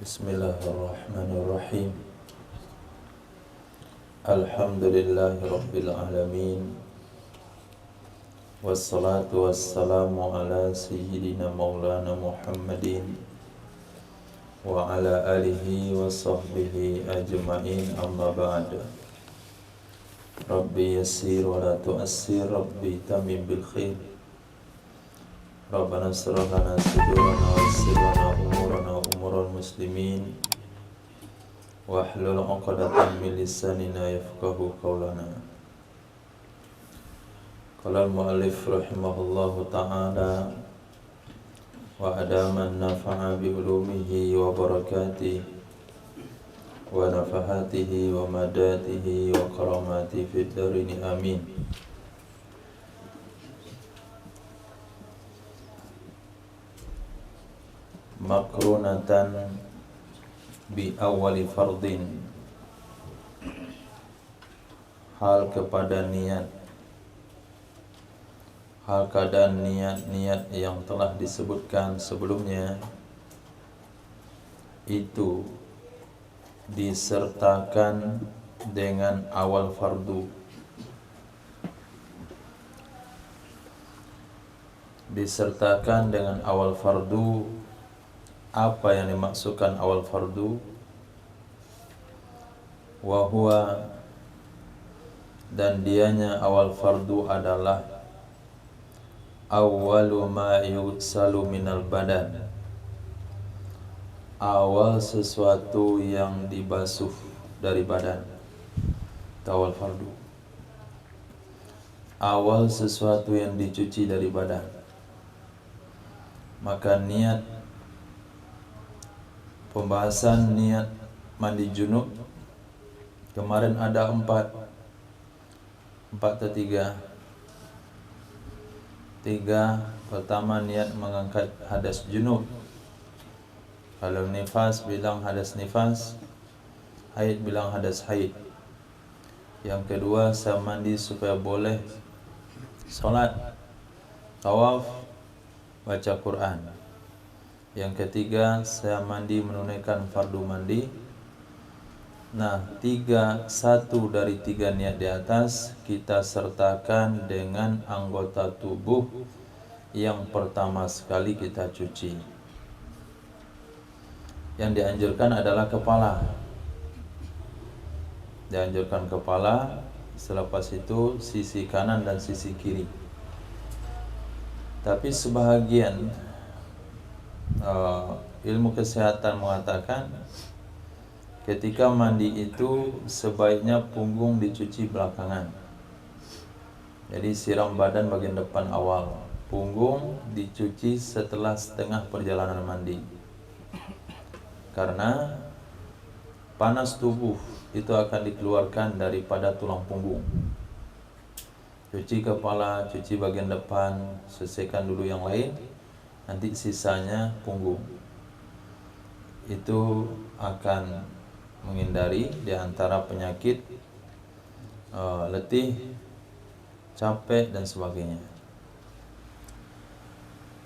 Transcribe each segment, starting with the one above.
Bismillahirrahmanirrahim. Alhamdulillahi rabbil alamin. Wassalatu wassalamu ala sayyidina maulana Muhammadin wa ala alihi wa sahbihi ajma'in, amma ba'd. Rabbi yassir wa la tu'assir, Rabbi tamim bil khair. Rabbana shrah lana sudurana wa yassir lana umurana wa umural muslimin wahlul 'uqdatam min lisanina yafqahu qawlana. Qala al-mu'allif rahimahullahu ta'ala wa adama an-nafa'a bi ulumihi wa barakatihi wa nafahatihi wa madatihi wa karamatihi fid darini amin. Makrunatan bi awali fardin, hal kepada niat, hal keadaan niat-niat yang telah disebutkan sebelumnya itu disertakan dengan awal fardu. Disertakan dengan awal fardu. Apa yang dimaksudkan awal fardu? Wahua, dan dianya awal fardu adalah awwalu ma yusalu minal badan, awal sesuatu yang dibasuh dari badan. Awal fardu, awal sesuatu yang dicuci dari badan. Maka niat, pembahasan niat mandi junub kemarin ada empat atau tiga. Pertama, niat mengangkat hadas junub. Kalau nifas bilang hadas nifas, haid bilang hadas haid. Yang kedua, saya mandi supaya boleh sholat, tawaf, baca Quran. Yang ketiga, saya mandi menunaikan fardu mandi. Nah, satu dari tiga niat di atas kita sertakan dengan anggota tubuh yang pertama sekali kita cuci. Yang dianjurkan adalah kepala. Dianjurkan kepala, selepas itu sisi kanan dan sisi kiri. Tapi sebahagian ilmu kesehatan mengatakan ketika mandi itu sebaiknya punggung dicuci belakangan. Jadi siram badan bagian depan awal, punggung dicuci setelah setengah perjalanan mandi. Karena panas tubuh itu akan dikeluarkan daripada tulang punggung. Cuci kepala, cuci bagian depan, selesaikan dulu yang lain, nanti sisanya punggung. Itu akan menghindari di antara penyakit letih, capek dan sebagainya.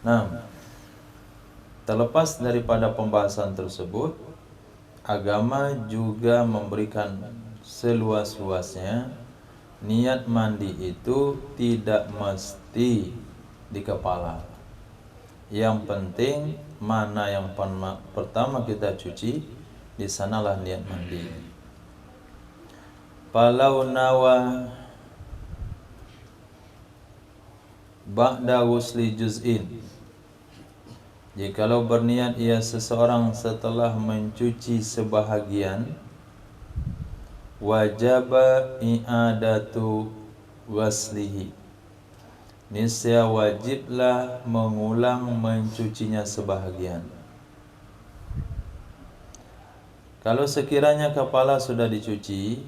Nah, terlepas daripada pembahasan tersebut, agama juga memberikan seluas-luasnya niat mandi itu tidak mesti di kepala. Yang penting mana yang pertama kita cuci, di sanalah niat mandi. Falau nawa ba'da ghusli juz'in, jikalau berniat ia seseorang setelah mencuci sebahagian, wajaba i'adatu ghuslihi, niscaya wajiblah mengulang mencucinya sebahagian. Kalau sekiranya kepala sudah dicuci,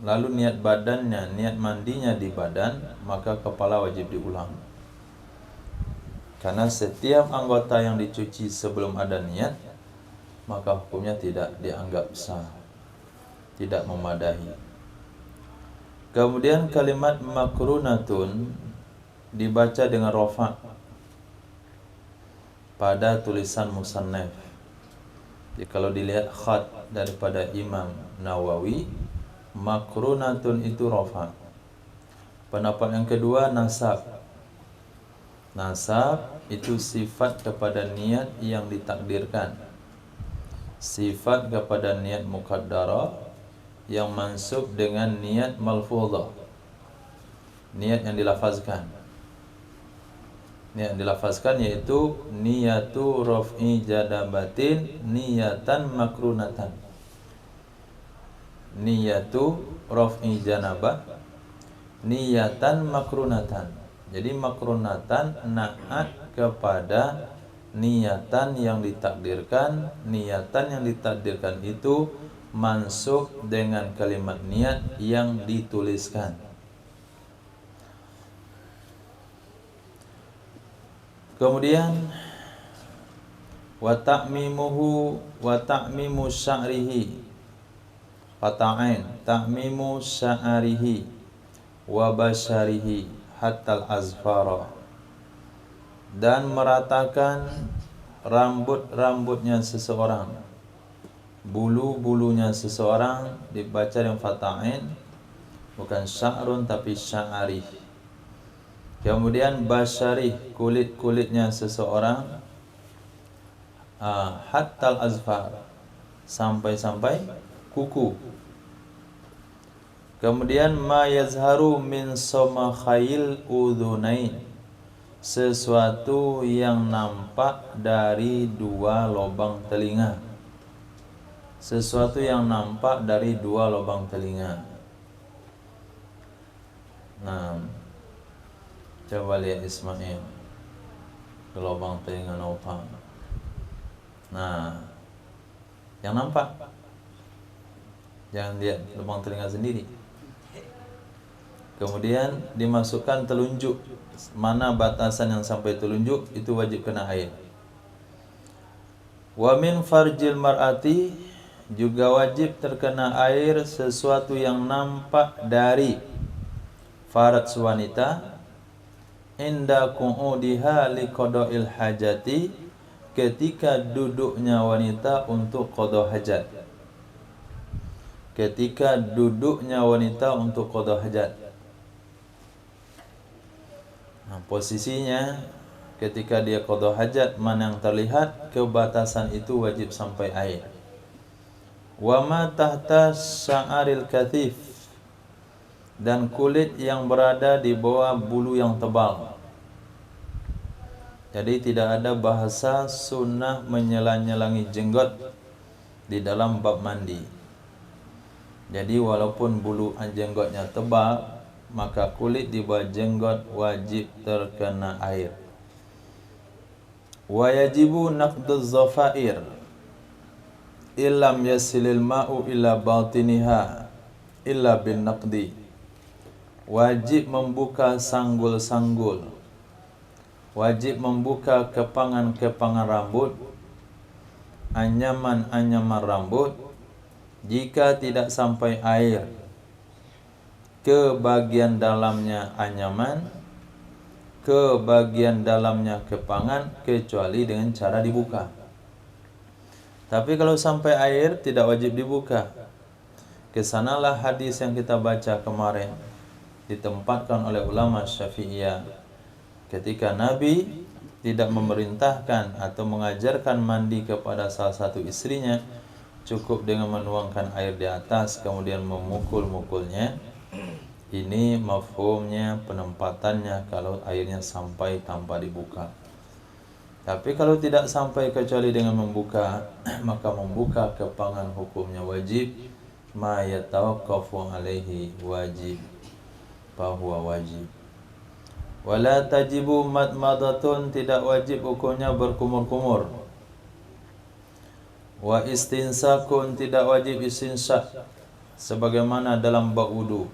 lalu niat badannya, niat mandinya di badan, maka kepala wajib diulang. Karena setiap anggota yang dicuci sebelum ada niat, maka hukumnya tidak dianggap sah, tidak memadai. Kemudian kalimat makrunatun dibaca dengan rafa pada tulisan musannaf. Jadi kalau dilihat khat daripada Imam Nawawi, makrunatun itu rafa. Pendapat yang kedua nasab. Nasab itu sifat kepada niat yang ditakdirkan, sifat kepada niat muqaddarah yang mansub dengan niat malfudhah, niat yang dilafazkan. Niat yang dilafazkan yaitu niyatu raf'i jadabatin niyatan makrunatan. Niyatu raf'i janabah niyatan makrunatan. Jadi makrunatan naat kepada niatan yang ditakdirkan. Niatan yang ditakdirkan itu mansub dengan kalimat niat yang dituliskan. Kemudian wa ta'mimuhu wa ta'mimu sya'rihi, fata'ain ta'mimu sya'rihi wa basyarihi hatta al-azfara, dan meratakan rambut-rambutnya seseorang, bulu-bulunya seseorang, dibaca dengan fata'ain, bukan sya'run tapi sya'arih. Kemudian basyarih, kulit-kulitnya seseorang, hattal azfar, sampai-sampai kuku. Kemudian ma yazharu min somakhayil udhunain, sesuatu yang nampak dari dua lubang telinga. Sesuatu yang nampak dari dua lubang telinga. Nah, coba lihat Ismail, lubang telinga nampak. Nah, yang nampak, jangan lihat lubang telinga sendiri. Kemudian dimasukkan telunjuk, mana batasan yang sampai telunjuk itu wajib kena air. Wa min farjil mar'ati, juga wajib terkena air sesuatu yang nampak dari faraj wanita, inda qu'udiha liqada'il hajati, ketika duduknya wanita untuk qada hajat. Ketika duduknya wanita untuk qada hajat. Nah, posisinya ketika dia qada hajat, mana yang terlihat ke batasan itu wajib sampai air. Wa ma tahta sya'aril kathif, dan kulit yang berada di bawah bulu yang tebal. Jadi tidak ada bahasa sunnah menyelang-nyelangi jenggot di dalam bab mandi. Jadi walaupun bulu jenggotnya tebal, maka kulit di bawah jenggot wajib terkena air. Wa yajibu naqduz zafair illam yasilil ma'u ila batiniha illa bin naqdi. Wajib membuka sanggul-sanggul, wajib membuka kepangan-kepangan rambut, anyaman-anyaman rambut, jika tidak sampai air ke bagian dalamnya anyaman, ke bagian dalamnya kepangan, kecuali dengan cara dibuka. Tapi kalau sampai air tidak wajib dibuka. Kesanalah hadis yang kita baca kemarin, ditempatkan oleh ulama Syafi'iyah ketika Nabi tidak memerintahkan atau mengajarkan mandi kepada salah satu istrinya, cukup dengan menuangkan air di atas kemudian memukul-mukulnya. Ini mafhumnya, penempatannya kalau airnya sampai tanpa dibuka. Tapi kalau tidak sampai kecuali dengan membuka, maka membuka kepangan hukumnya wajib. Ma yatawaqqafu alaihi wajib, bahwa wajib. Wala tajibu madmadatun, tidak wajib hukumnya berkumur-kumur. Wa istinsakun, tidak wajib istinsak sebagaimana dalam bab wudu.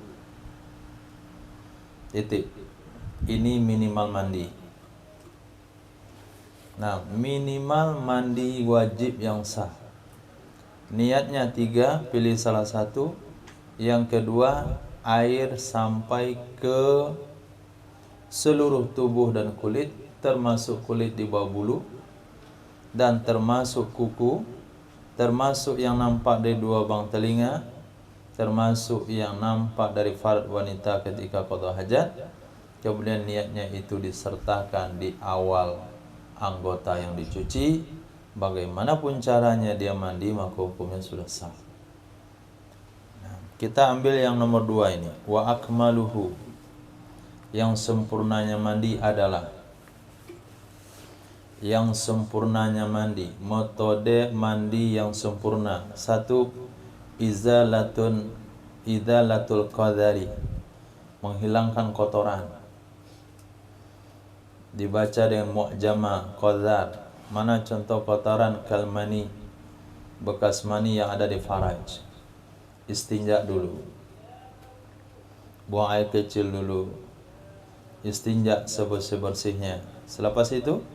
Titik. Ini minimal mandi. Nah, minimal mandi wajib yang sah. Niatnya 3, pilih salah satu. Yang kedua, air sampai ke seluruh tubuh dan kulit, termasuk kulit di bawah bulu dan termasuk kuku. termasuk yang nampak dari dua bang telinga, termasuk yang nampak dari farad wanita ketika qada hajat. Kemudian niatnya itu disertakan di awal anggota yang dicuci. Bagaimanapun caranya dia mandi, maka hukumnya sudah sah. Kita ambil yang nomor 2 ini. Wa akmaluhu, yang sempurnanya mandi adalah, yang sempurnanya mandi, metode mandi yang sempurna. 1. Izalatul qadari, menghilangkan kotoran. Dibaca dengan mu'jama qadar. Mana contoh kotoran? Kalmani, bekas mani yang ada di faraj. Istinja dulu, buang air kecil dulu, istinja sebersih-bersihnya. Selepas itu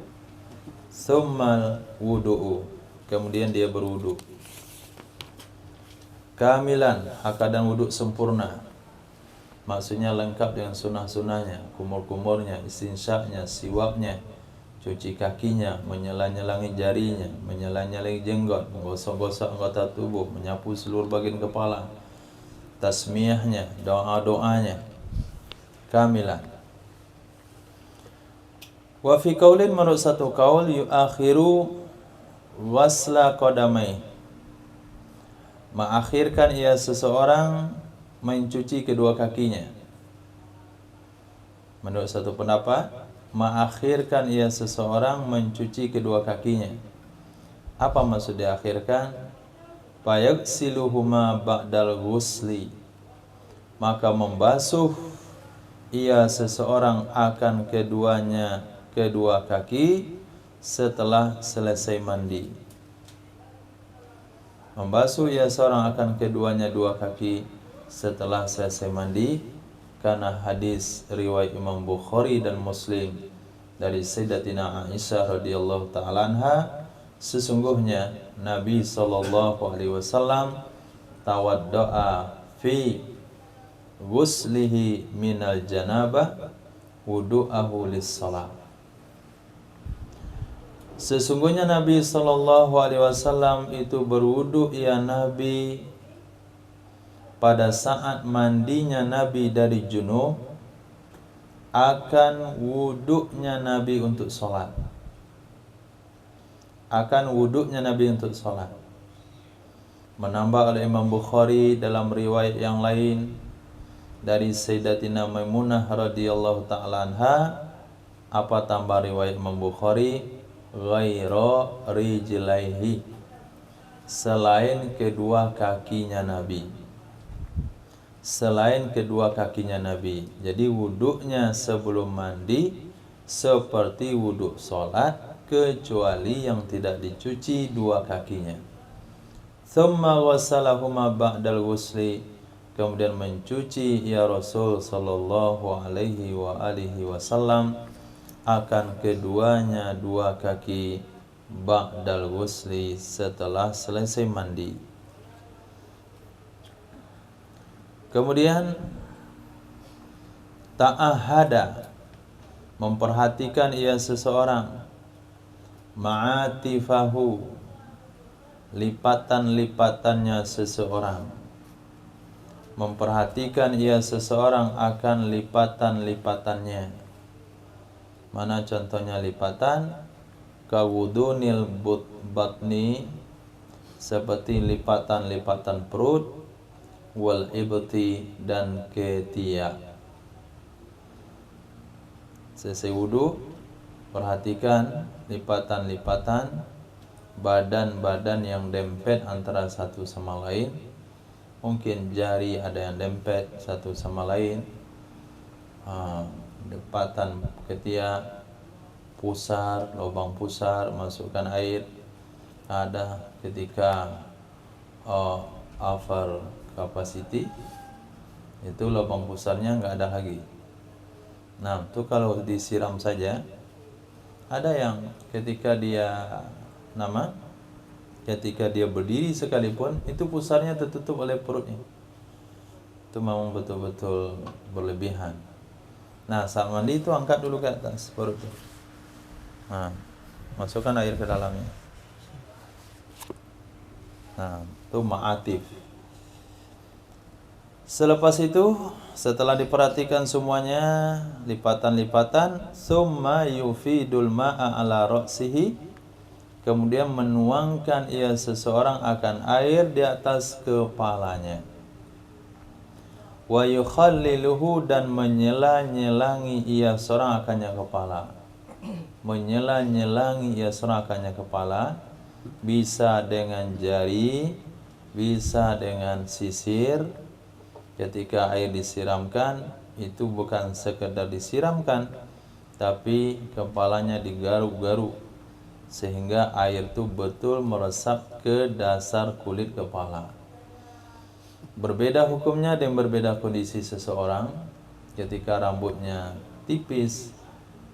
summal wudu'u, kemudian dia berwudu. Kamilan, akadang wudu sempurna, maksudnya lengkap dengan sunnah-sunnahnya, kumur-kumurnya, istinsyaknya, siwaknya, cuci kakinya, menyela-nyelangi jarinya, menyela-nyelangi jenggot, menggosok-gosok anggota tubuh, menyapu seluruh bagian kepala, tasmiyahnya, doa-doanya, kamilan. Wa fi qaulin, menurut satu kaul, yuakhiru wasla qadamai, mengakhirkan ia seseorang mencuci kedua kakinya. Menurut satu pendapat, mengakhirkan ia seseorang mencuci kedua kakinya. Apa maksud diakhirkan? Fayaghsiluhuma ba'dal ghusli, maka membasuh ia seseorang akan kedua kaki setelah selesai mandi. Membasuh ia seorang akan dua kaki setelah selesai mandi, karena hadis riwayat Imam Bukhari dan Muslim dari Sayyidatina Aisyah radhiyallahu ta'ala anha, sesungguhnya Nabi SAW tawaddo'a fi ghuslihi minal janabah wudu'ahu lis-salat. Sesungguhnya Nabi SAW itu berwudu, ya Nabi, pada saat mandinya Nabi dari junub, akan wuduknya Nabi untuk sholat. Akan wuduknya Nabi untuk sholat. Menambah oleh Imam Bukhari dalam riwayat yang lain dari Sayyidatina Maimunah radhiyallahu ta'ala anha. Apa tambah riwayat Imam Bukhari? Ghaira rijlaihi, selain kedua kakinya Nabi. Selain kedua kakinya Nabi. Jadi wuduknya sebelum mandi seperti wuduk sholat, kecuali yang tidak dicuci dua kakinya. Thumma ghasalahuma ba'dal ghusli, kemudian mencuci ya Rasul sallallahu alaihi wa alihi wasallam akan keduanya dua kaki ba'dal ghusli, setelah selesai mandi. Kemudian ta'ahada, memperhatikan ia seseorang, ma'atifahu, lipatan-lipatannya seseorang. Memperhatikan ia seseorang akan lipatan-lipatannya. Mana contohnya lipatan? Kawudunil batni, seperti lipatan-lipatan perut, wal ibti, dan ketiak. Selesai wudu, perhatikan lipatan-lipatan badan-badan yang dempet antara satu sama lain. Mungkin jari ada yang dempet satu sama lain, lipatan ketiak, pusar, lubang pusar, masukkan air. Ada ketika over capacity, itu lubang pusarnya nggak ada lagi. Nah, itu kalau disiram saja. Ada yang ketika dia berdiri sekalipun, itu pusarnya tertutup oleh perutnya. Itu memang betul-betul berlebihan. Nah, saat mandi itu angkat dulu ke atas perutnya. Nah, masukkan air ke dalamnya. Nah, itu ma'atif. Selepas itu, setelah diperhatikan semuanya, lipatan-lipatan, summa yufidul ma'a ala ra'sihi, kemudian menuangkan ia seseorang akan air di atas kepalanya. Wa yukhalliluhu, dan menyela-nyelangi ia seorang akannya kepala. Menyela-nyelangi ia seorang akannya kepala, bisa dengan jari, bisa dengan sisir. Ketika air disiramkan, itu bukan sekedar disiramkan, tapi kepalanya digaruk-garuk sehingga air itu betul meresap ke dasar kulit kepala. Berbeda hukumnya dan berbeda kondisi seseorang ketika rambutnya tipis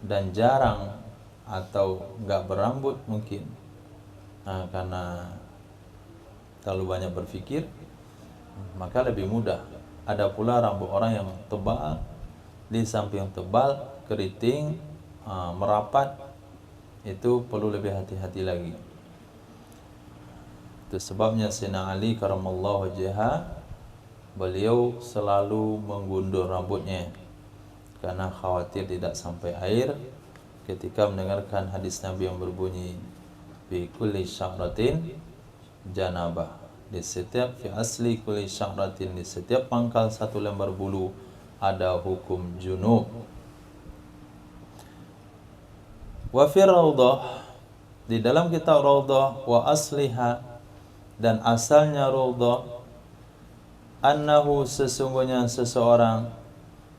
dan jarang atau enggak berambut mungkin. Nah, karena terlalu banyak berpikir, maka lebih mudah. Ada pula rambut orang yang tebal, di samping tebal, keriting, merapat, itu perlu lebih hati-hati lagi. Itu sebabnya Sayyidina Ali karamallahu wajhah, beliau selalu menggundur rambutnya karena khawatir tidak sampai air ketika mendengarkan hadis Nabi yang berbunyi fi kulli sya'ratin janabah. Di setiap fi asli kulli sya'ratin, di setiap pangkal satu lembar bulu ada hukum junub. Wa fi raudhah, di dalam kitab raudhah, wa asliha, dan asalnya raudhah, annahu, sesungguhnya seseorang,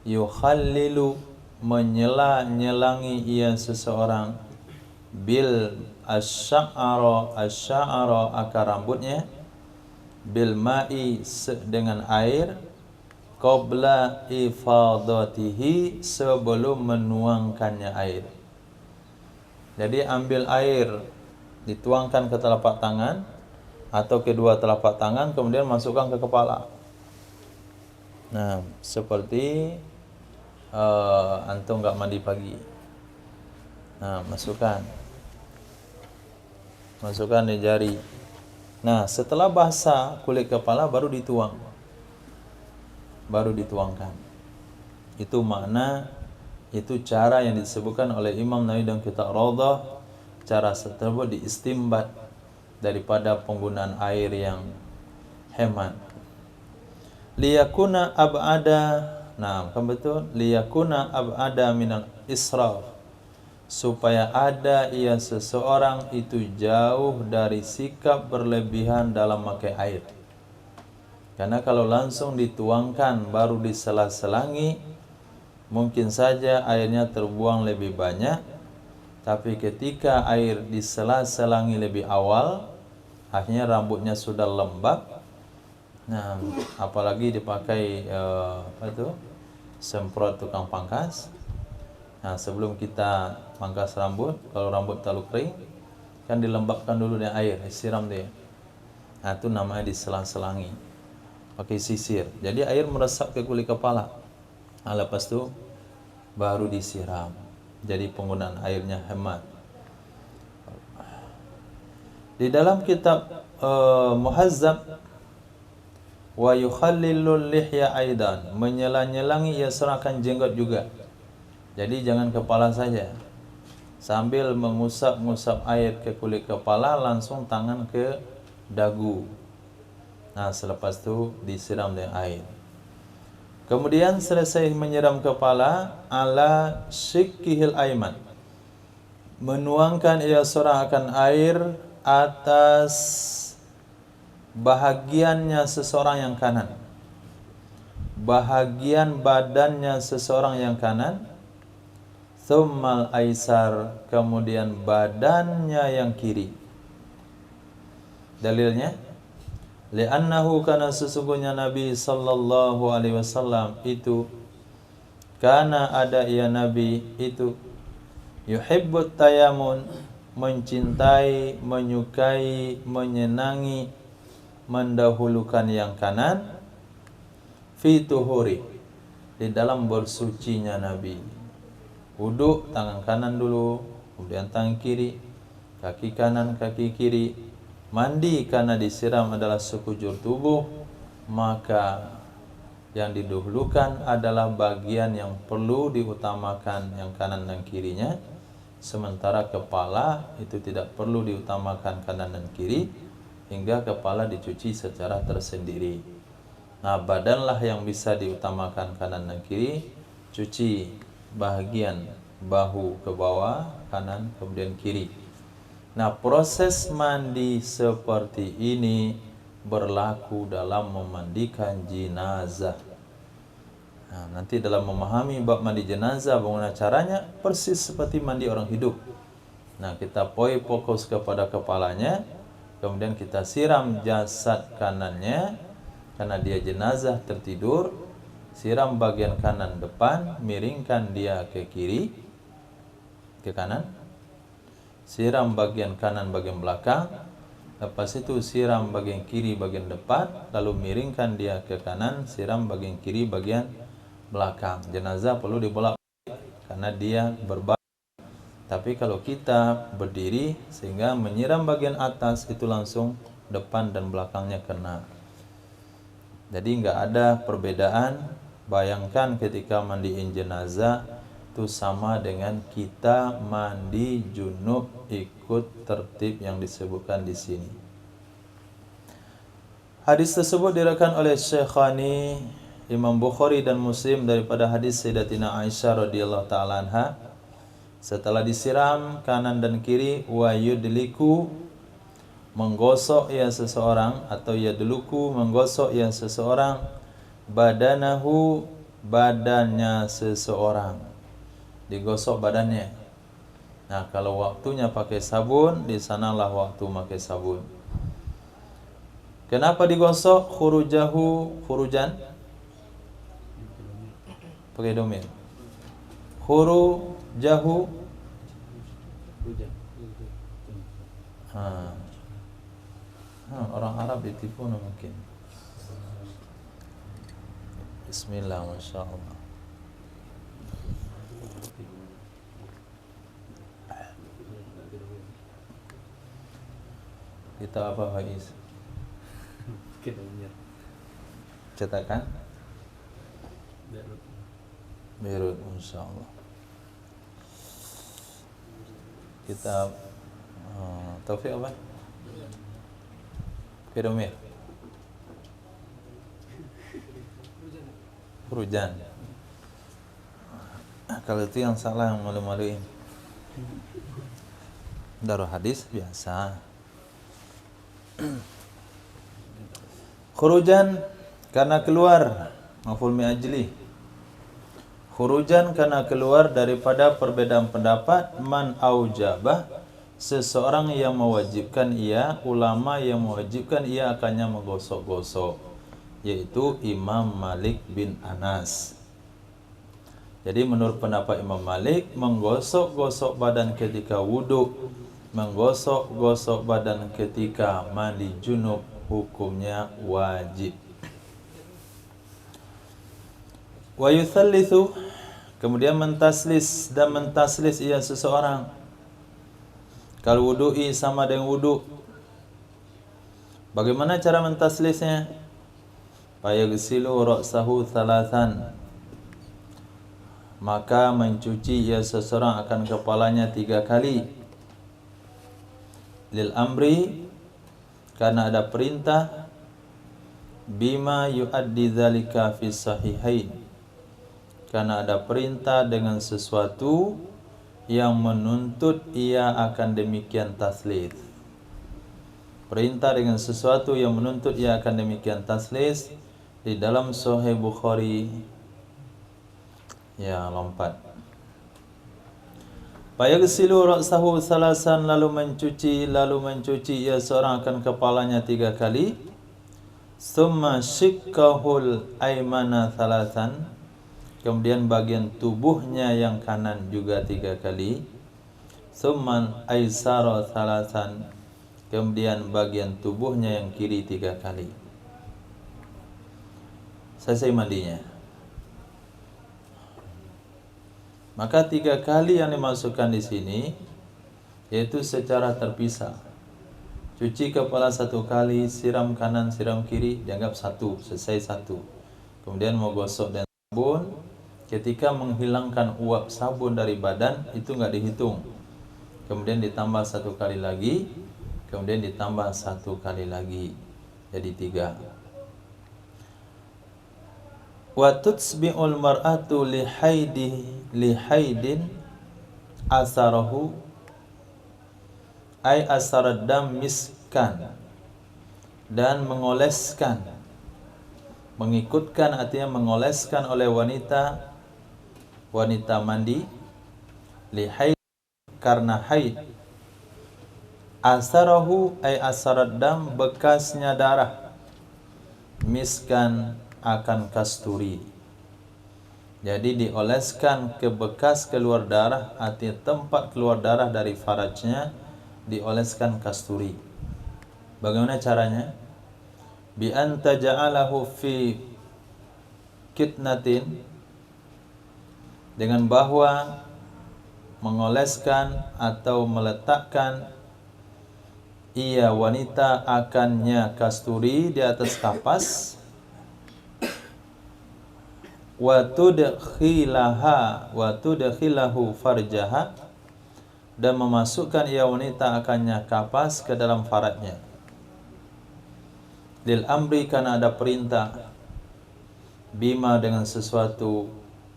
yukhallilu, menyela-nyelangi ia seseorang, bil asy'ara akar rambutnya, bil ma'i, dengan air, qabla ifadatihi, sebelum menuangkannya air. Jadi ambil air, dituangkan ke telapak tangan atau kedua telapak tangan, kemudian masukkan ke kepala. Nah, seperti antum enggak mandi pagi. Nah, masukkan di jari. Nah, setelah basah kulit kepala baru dituangkan. Itu makna, itu cara yang disebutkan oleh Imam Nawawi dalam kitab Raudhah. Cara tersebut diistimbat daripada penggunaan air yang hemat. Liyakuna ab'ada, nah kan betul, liyakuna ab'ada minal israf, supaya ada ia seseorang itu jauh dari sikap berlebihan dalam memakai air. Karena kalau langsung dituangkan baru disela-selangi, mungkin saja airnya terbuang lebih banyak. Tapi ketika air disela-selangi lebih awal, akhirnya rambutnya sudah lembab. Nah, apalagi dipakai semprot tukang pangkas. Nah, sebelum kita pangkas rambut, kalau rambut terlalu kering, kan dilembabkan dulu dengan air, disiram dia. Nah, itu namanya disela-selangi, pakai sisir. Jadi air meresap ke kulit kepala. Nah, lepas itu baru disiram. Jadi penggunaan airnya hemat. Di dalam kitab Muhazzab, wa yukhallilul lihya aidan, menyela-nyelangi ia serahkan jenggot juga. Jadi jangan kepala saja. Sambil mengusap-ngusap air ke kulit kepala, langsung tangan ke dagu. Nah, selepas itu disiram dengan air. Kemudian selesai menyiram kepala, ala syikkihil aiman, menuangkan ia seorang akan air atas bahagiannya seseorang yang kanan. Bahagian badannya seseorang yang kanan. Tsummal aisar, kemudian badannya yang kiri. Dalilnya, li'annahu, kana sesungguhnya Nabi sallallahu alaihi wasallam itu, kana ada ia Nabi itu, yuhibbut tayamun, mencintai, menyukai, menyenangi, mendahulukan yang kanan, fi tuhuri, di dalam bersucinya Nabi. Wudu, tangan kanan dulu, kemudian tangan kiri, kaki kanan, kaki kiri. mandi karena disiram adalah sekujur tubuh, maka yang didahulukan adalah bagian yang perlu diutamakan yang kanan dan kirinya, sementara kepala itu tidak perlu diutamakan kanan dan kiri, hingga kepala dicuci secara tersendiri. Nah, badanlah yang bisa diutamakan kanan dan kiri, cuci bahagian bahu ke bawah, kanan kemudian kiri. Nah, proses mandi seperti ini berlaku dalam memandikan jenazah. Nah, nanti dalam memahami bab mandi jenazah, bagaimana caranya, persis seperti mandi orang hidup. Nah, kita fokus kepada kepalanya, kemudian kita siram jasad kanannya, karena dia jenazah tertidur, siram bagian kanan depan, miringkan dia ke kiri, ke kanan, siram bagian kanan bagian belakang, lepas itu siram bagian kiri bagian depan, lalu miringkan dia ke kanan, siram bagian kiri bagian belakang. Jenazah perlu dibolak-balik karena dia berbalik. Tapi kalau kita berdiri sehingga menyiram bagian atas itu langsung depan dan belakangnya kena. Jadi nggak ada perbedaan. Bayangkan ketika mandiin jenazah itu sama dengan kita mandi junub ikut tertib yang disebutkan di sini. Hadis tersebut diriwayatkan oleh Syekhani Imam Bukhari dan Muslim daripada hadis Sayyidatina Aisyah radhiyallahu taala anha, setelah disiram kanan dan kiri, wa yudliku, menggosok ia seseorang, atau yadluku, menggosok ia seseorang, badanahu, badannya seseorang, digosok badannya. Nah, kalau waktunya pakai sabun, di sanalah waktu pakai sabun. Kenapa digosok? Khurujan pakai domir. Khurujahu, orang Arab ditipu mungkin. Bismillah, masya Allah. Kita apa, Faiz? Cetakan Beirut, insya Allah. Kita Taufik apa? Kedomir, Hurujan. Kalau itu yang salah, yang malu-maluin. Darah hadis biasa. Khurujan karena keluar, maf'ul min ajli. Khurujan karena keluar daripada perbedaan pendapat, man aujabah, seseorang yang mewajibkan ia, ulama yang mewajibkan ia akannya menggosok-gosok, yaitu Imam Malik bin Anas. Jadi menurut pendapat Imam Malik, menggosok-gosok badan ketika wudhu, menggosok-gosok badan ketika mandi junub, hukumnya wajib. Wa yuthallithu, kemudian mentaslis, dan mentaslis ia seseorang. Kalau wudu'i sama dengan wudu, bagaimana cara mentaslisnya? Fayagsilu ra'sahu thalathan, maka mencuci ia seseorang akan kepalanya 3 kali. Lil amri, karena ada perintah, bima yuaddi dzalika fi sahihain, karena ada perintah dengan sesuatu yang menuntut ia akan demikian taslis. Perintah dengan sesuatu yang menuntut ia akan demikian taslis di dalam Sahih Bukhari. Ya, lompat. Fayagsilu ra'sahu salasan, lalu mencuci ia seorang akan kepalanya 3 kali. Summa shikkahul aymana salasan, kemudian bagian tubuhnya yang kanan juga 3 kali. Summa aysara salasan, kemudian bagian tubuhnya yang kiri 3 kali. Selesai mandinya. Maka 3 kali yang dimasukkan di sini yaitu secara terpisah. Cuci kepala 1 kali, siram kanan, siram kiri, dianggap 1, selesai 1. Kemudian mau gosok dengan sabun, ketika menghilangkan uap sabun dari badan, itu nggak dihitung. Kemudian ditambah 1 kali lagi, kemudian ditambah 1 kali lagi, jadi 3. Wa tutsbi'ul mar'atu lihaidin asarahu ay asarad dam miskan, dan mengoleskan, mengikutkan artinya mengoleskan oleh wanita mandi lihaid karena haid, asarahu ay asarad dam bekasnya darah, miskan akan kasturi. Jadi dioleskan ke bekas keluar darah, artinya tempat keluar darah dari farajnya dioleskan kasturi. Bagaimana caranya? Bi anta ja'alahu fi kitnatin, dengan bahwa mengoleskan atau meletakkan ia wanita akannya kasturi di atas kapas, wa tudkhilahu farjaha, dan memasukkan ia wanita akannya kapas ke dalam farajnya. Lil amri, karena ada perintah, bima dengan sesuatu,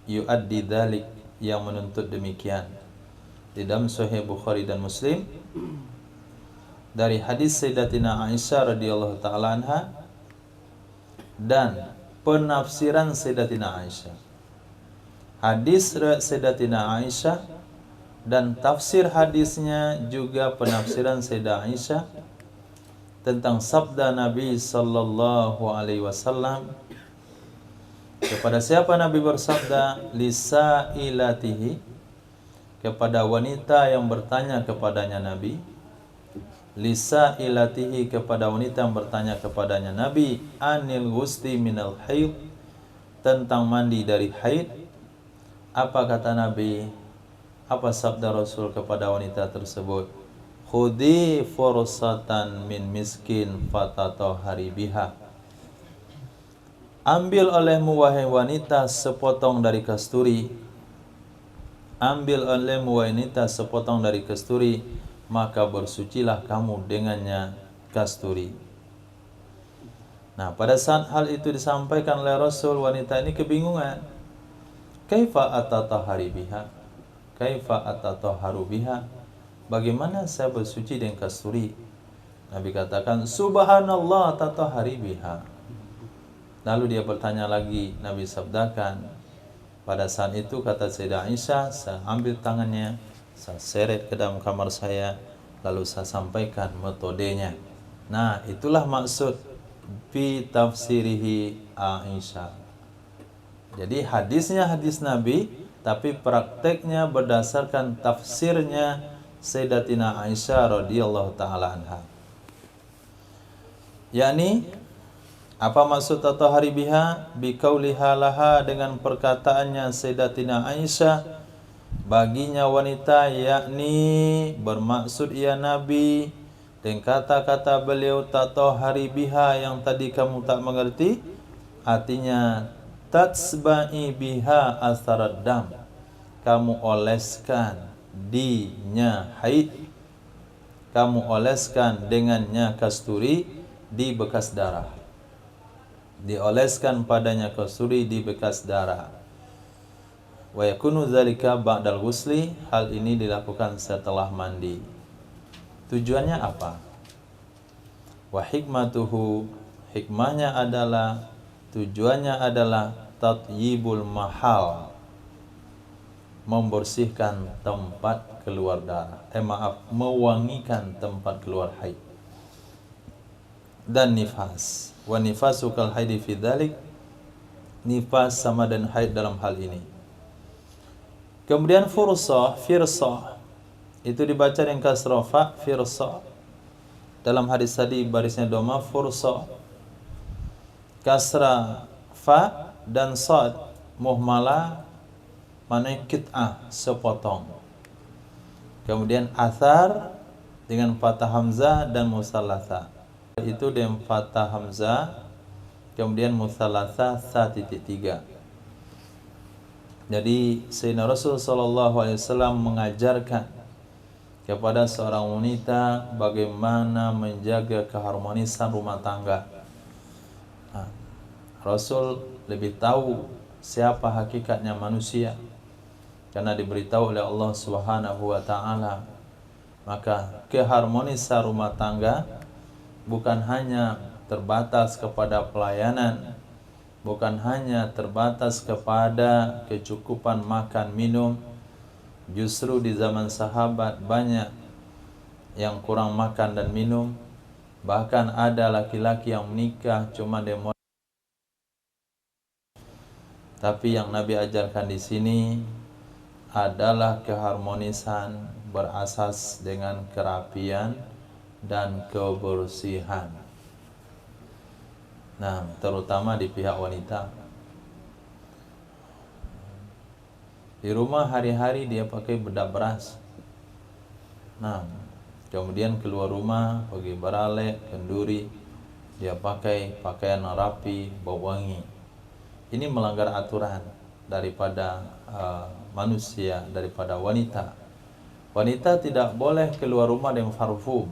yuaddi dzalik yang menuntut demikian. Di dalam Sahih Bukhari dan Muslim dari hadis Sayyidatina Aisyah radhiyallahu taala anha dan penafsiran Sayyidatina Aisyah. Hadis Sayyidatina Aisyah dan tafsir hadisnya juga penafsiran Sayyidah Aisyah tentang sabda Nabi sallallahu alaihi wasallam. Kepada siapa Nabi bersabda? Lisailatihi, kepada wanita yang bertanya kepadanya Nabi. Lisailatihi, kepada wanita yang bertanya kepadanya Nabi, anil ghusli minal haid, tentang mandi dari haid. Apa kata Nabi? Apa sabda Rasul kepada wanita tersebut? Khudi fursatan min miskin fatatahhari biha. Ambil olehmu wahai wanita sepotong dari kasturi. Ambil olehmu wahai wanita sepotong dari kasturi, maka bersucilah kamu dengannya kasturi. Nah, pada saat hal itu disampaikan oleh Rasul, wanita ini kebingungan. Kaifa atatahhari biha? Kaifa atatahharu biha? Bagaimana saya bersuci dengan kasturi? Nabi katakan, subhanallah tatahhari biha. Lalu dia bertanya lagi, Nabi sabdakan, pada saat itu kata Sayyidah Aisyah, saya ambil tangannya, saya seret ke dalam kamar saya, lalu saya sampaikan metodenya. Nah, itulah maksud fi tafsirihi Aisyah. Jadi hadisnya hadis Nabi, tapi prakteknya berdasarkan tafsirnya Sayyidatina Aisyah radhiyallahu taala anha. Yakni apa maksud tatahhari biha? Biqauliha laha, dengan perkataannya Sayyidatina Aisyah baginya wanita, yakni bermaksud ia Nabi, dan kata-kata beliau tatahhari biha yang tadi kamu tak mengerti, artinya tatsba'i biha asarad dam, kamu oleskan dinya haid, kamu oleskan dengannya kasturi di bekas darah, dioleskan padanya kasturi di bekas darah. Wa yakunu dzalika ba'dal ghusli, hal ini dilakukan setelah mandi. Tujuannya apa? Wa hikmatuhu, hikmahnya adalah, tujuannya adalah tatyibul mahal, membersihkan tempat keluar darah. Mewangikan tempat keluar haid. Dan nifas. Wa nifasu kal haidi fi dzalik, nifas sama dan haid dalam hal ini. Kemudian fursah, firsah, itu dibaca dengan kasrah fa, firsah. Dalam hadis tadi barisnya doma, fursah. Kasrah fa dan sad, muhmalah, maknanya kit'ah, sepotong. Kemudian athar, dengan fathah hamzah dan musallatha. Itu dengan fathah hamzah kemudian musallatha sa titik 3. Jadi Sayyidina Rasul sallallahu alaihi wasallam mengajarkan kepada seorang wanita bagaimana menjaga keharmonisan rumah tangga. Rasul lebih tahu siapa hakikatnya manusia karena diberitahu oleh Allah Subhanahu wa taala. Maka keharmonisan rumah tangga bukan hanya terbatas kepada pelayanan, bukan hanya terbatas kepada kecukupan makan minum. Justru di zaman sahabat banyak yang kurang makan dan minum. Bahkan ada laki-laki yang menikah cuma demo. Tapi yang Nabi ajarkan di sini adalah keharmonisan berasas dengan kerapian dan kebersihan. Nah, terutama di pihak wanita. Di rumah hari-hari dia pakai bedak beras. Nah, kemudian keluar rumah pergi beralek, kenduri, dia pakai pakaian rapi, bau wangi. Ini melanggar aturan daripada manusia, daripada wanita. Wanita tidak boleh keluar rumah dengan parfum.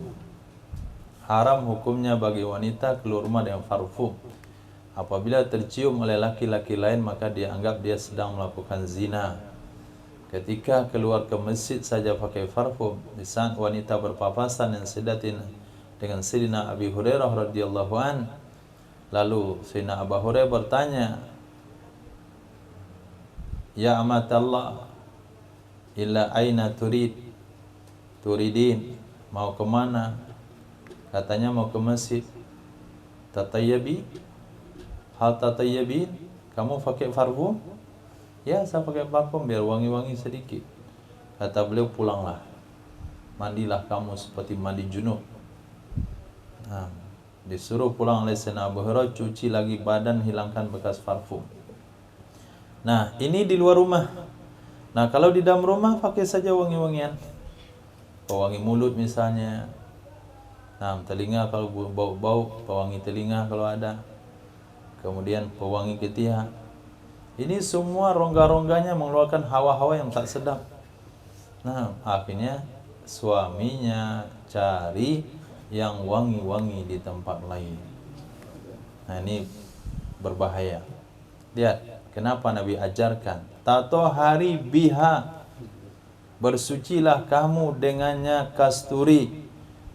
Haram hukumnya bagi wanita keluar rumah dengan parfum. Apabila tercium oleh laki-laki lain, maka dia anggap dia sedang melakukan zina. Ketika keluar ke masjid saja pakai parfum, di saat wanita berpapasan dengan Sayyidina Abi Hurairah radhiyallahu an, lalu Sayyidina Abu Hurairah bertanya, "Ya amatallah, ila aina turidin, mau kemana?" Katanya mau ke masjid. "Tatayyabi, hal tatayyabin, kamu pakai parfum?" "Ya, saya pakai parfum biar wangi-wangi sedikit." Kata beliau, "Pulanglah, mandilah kamu seperti mandi junub." Nah, disuruh pulang oleh Sayyidina Abu Hurairah, cuci lagi badan, hilangkan bekas parfum. Nah, ini di luar rumah. Nah, kalau di dalam rumah pakai saja wangi-wangian. Pewangi mulut misalnya. Nah, telinga kalau bau-bau, pewangi telinga kalau ada. Kemudian pewangi ketiak. Ini semua rongga-rongganya mengeluarkan hawa-hawa yang tak sedap. Nah, akhirnya suaminya cari yang wangi-wangi di tempat lain. Nah, ini berbahaya. Lihat. Kenapa Nabi ajarkan? Tatohari biha, bersucilah kamu dengannya kasturi.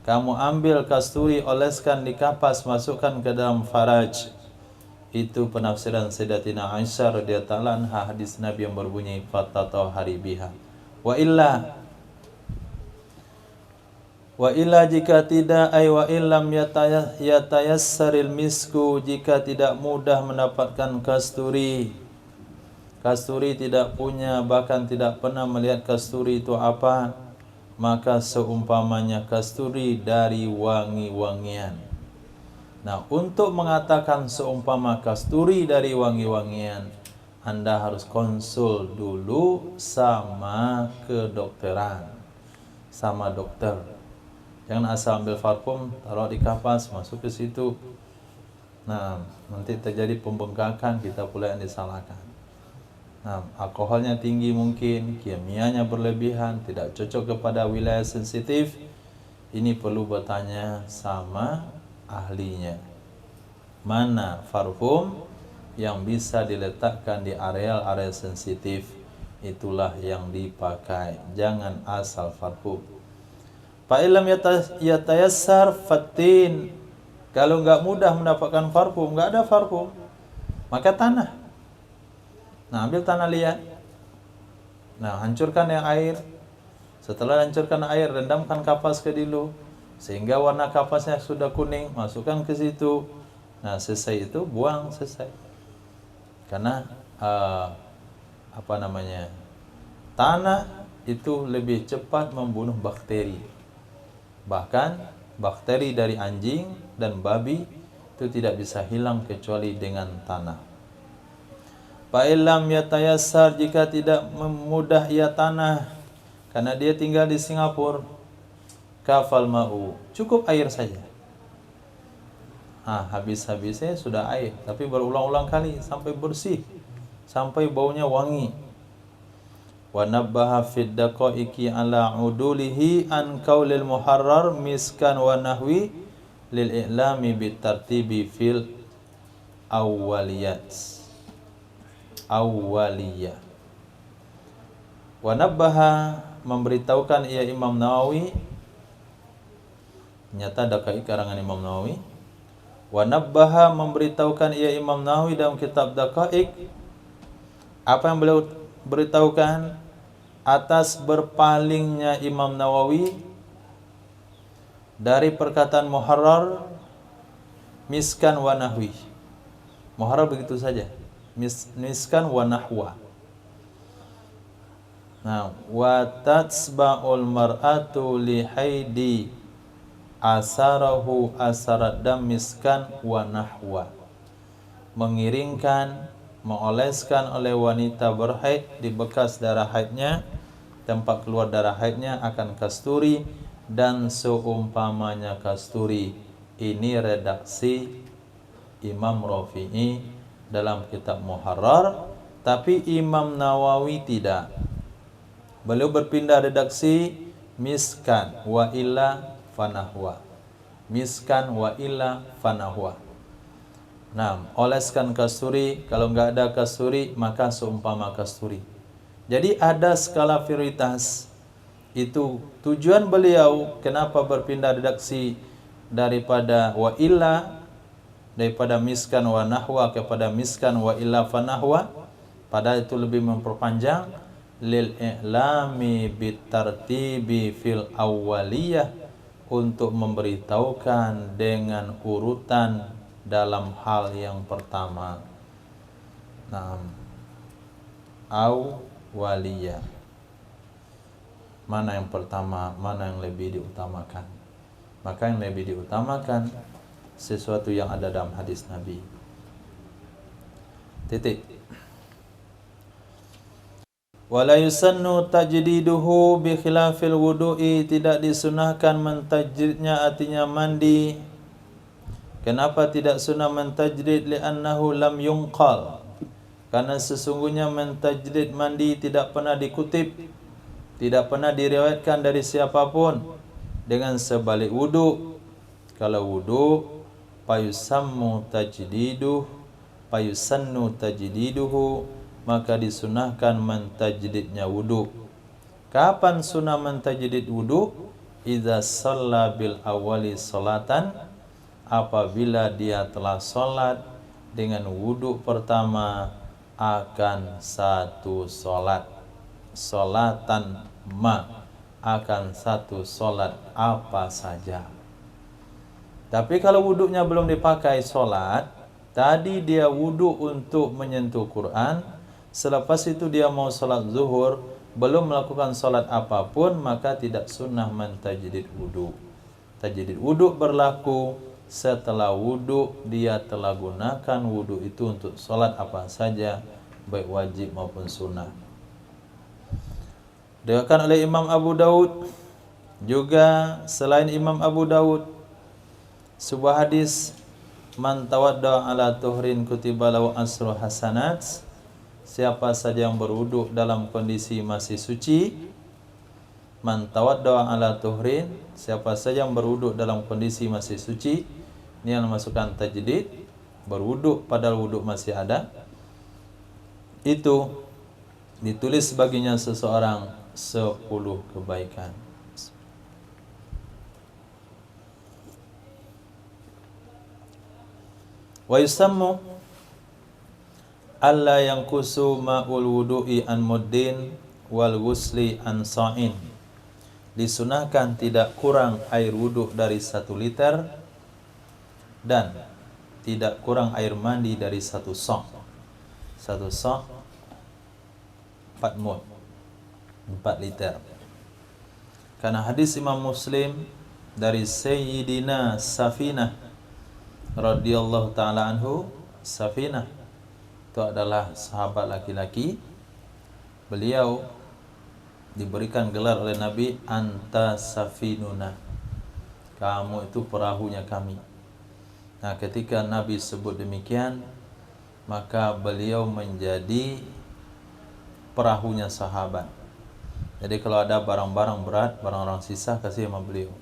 Kamu ambil kasturi, oleskan di kapas, masukkan ke dalam faraj. Itu penafsiran Sayyidatina Aisyah radhiyallahu anha, hadis Nabi yang berbunyi fatatohari biha. Wa illa jika tidak, wa illam yatayassaril misku, jika tidak mudah mendapatkan kasturi. Kasturi tidak punya, bahkan tidak pernah melihat kasturi itu apa, maka seumpamanya kasturi dari wangi-wangian. Nah, untuk mengatakan seumpama kasturi dari wangi-wangian, Anda harus konsul dulu sama kedokteran, sama dokter. Jangan asal ambil parfum, taruh di kapas, masuk ke situ. Nah, nanti terjadi pembengkakan, kita pula yang disalahkan. Nah, alkoholnya tinggi mungkin, kimianya berlebihan, tidak cocok kepada wilayah sensitif. Ini perlu bertanya sama ahlinya. Mana parfum yang bisa diletakkan di area-area sensitif, itulah yang dipakai. Jangan asal parfum. Fa illam yatayassar fatin. Kalau enggak mudah mendapatkan parfum, enggak ada parfum, maka tanah. Nah, ambil tanah liat. Nah, hancurkan yang air. Setelah hancurkan air, rendamkan kapas ke dulu sehingga warna kapasnya sudah kuning, masukkan ke situ. Nah, selesai itu buang, selesai. Karena tanah itu lebih cepat membunuh bakteri. Bahkan bakteri dari anjing dan babi itu tidak bisa hilang kecuali dengan tanah. Fa'ilam yatayassar, jika tidak mudah ia tanah, karena dia tinggal di Singapura. kafal ma'u, cukup air saja. Habis-habisnya sudah air, tapi berulang-ulang kali sampai bersih, sampai baunya wangi. Wa nabbaha fid daqaiqi ala udulihi an qaulil muharrar miskan wa nahwi lil i'lami bit tartibi fil awwaliyat. Wa nabbaha, memberitahukan ia Imam Nawawi, nyata daqaiq karangan Imam Nawawi. Wa nabbaha, memberitahukan ia Imam Nawawi dalam kitab Daqaiq. Apa yang beliau beritahukan? Atas berpalingnya Imam Nawawi dari perkataan muharrar, miskan wa nahwi. Muharrar begitu saja, miskan wa nahwa. Wa tatsba'ul mar'atu li haidi asarahu asarat dam miskan wa nahwa. Mengiringkan, mengoleskan oleh wanita berhaid di bekas darah haidnya, tempat keluar darah haidnya akan kasturi dan seumpamanya kasturi. Ini redaksi Imam Rafi'i dalam kitab Muharrar, tapi Imam Nawawi tidak. Beliau berpindah redaksi miskan wa illa fanahwa. Miskan wa illa fanahwa. Oleskan kasturi, kalau enggak ada kasturi maka seumpama kasturi. Jadi ada skala prioritas. Itu tujuan beliau kenapa berpindah redaksi daripada wa illa, daripada miskan wa nahwa kepada miskan wa illa fanahwa. Padahal itu lebih memperpanjang, lil i'lami bitartibi fil awwaliyah, untuk memberitahukan dengan urutan dalam hal yang pertama. Awwaliyah, mana yang pertama, mana yang lebih diutamakan. Maka yang lebih diutamakan sesuatu yang ada dalam hadis Nabi. Titik. Wala yusannu tajdiduhu bi khilafil wudu'i, tidak disunahkan mentajdidnya, artinya mandi. Kenapa tidak sunnah mentajdid? Li'annahu lam yunqal, karena sesungguhnya mentajdid mandi tidak pernah dikutip, tidak pernah diriwayatkan dari siapapun. Dengan sebalik wudu, kalau wudu payusammu tajdiduh, payusannu tajdiduhu, maka disunahkan mentajdidnya wudu. Kapan sunnah mentajdid wudu? Idza shalla bil awwali salatan, apabila dia telah sholat dengan wudu pertama akan satu sholat. Sholatan ma, akan satu sholat apa saja. Tapi kalau wudunya belum dipakai sholat, tadi dia wudu untuk menyentuh Quran, selepas itu dia mau sholat zuhur, belum melakukan sholat apapun, maka tidak sunnah mentajdid wudu. Tajdid wudu berlaku setelah wudu dia telah gunakan wudu itu untuk sholat apa saja, baik wajib maupun sunnah. Diriwayatkan oleh Imam Abu Daud, juga selain Imam Abu Daud, sebuah hadis, man tawadda ala tuhrin kutiba lahu asru hasanat, siapa saja yang berwudu dalam kondisi masih suci. Man tawadda ala tuhrin, siapa saja yang berwudu dalam kondisi masih suci. Ini yang masukkan tajdid, berwudu padahal wudu masih ada, itu ditulis baginya seseorang 10 kebaikan. Wa yusammu alla yanqusu ma'ul wudu'i an muddin wal ghusli an sa'in. Disunahkan tidak kurang air wudu dari 1 liter dan tidak kurang air mandi dari 1 sa'. 1 sa' 4 mud, 4 liter. Karena hadis Imam Muslim dari Sayyidina Safinah radhiyallahu ta'ala anhu. Safinah itu adalah sahabat laki-laki. Beliau diberikan gelar oleh Nabi anta safinuna, kamu itu perahunya kami. Nah, ketika Nabi sebut demikian, maka beliau menjadi perahunya sahabat. Jadi kalau ada barang-barang berat, barang-barang sisa, kasih sama beliau.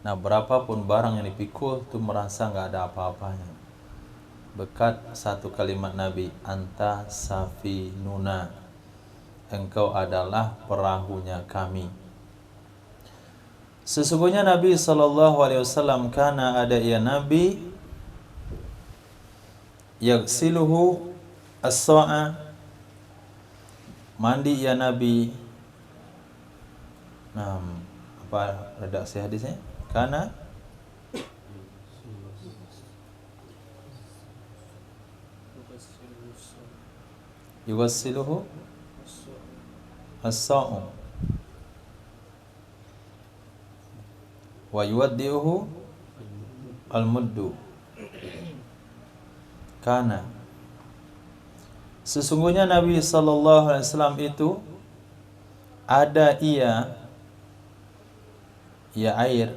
Nah, berapapun barang yang dipikul itu merasa nggak ada apa-apanya. Berkat satu kalimat Nabi, anta safinuna, engkau adalah perahunya kami. Sesungguhnya Nabi SAW karena ada ia Nabi yaghsiluhu as-sa'a, mandi ya Nabi. Nah, apa redaksi hadisnya? Karena yughsiluhu as-sa'u wa yuwaddi'uhu al-muddu. Karena sesungguhnya Nabi SAW itu ada ia air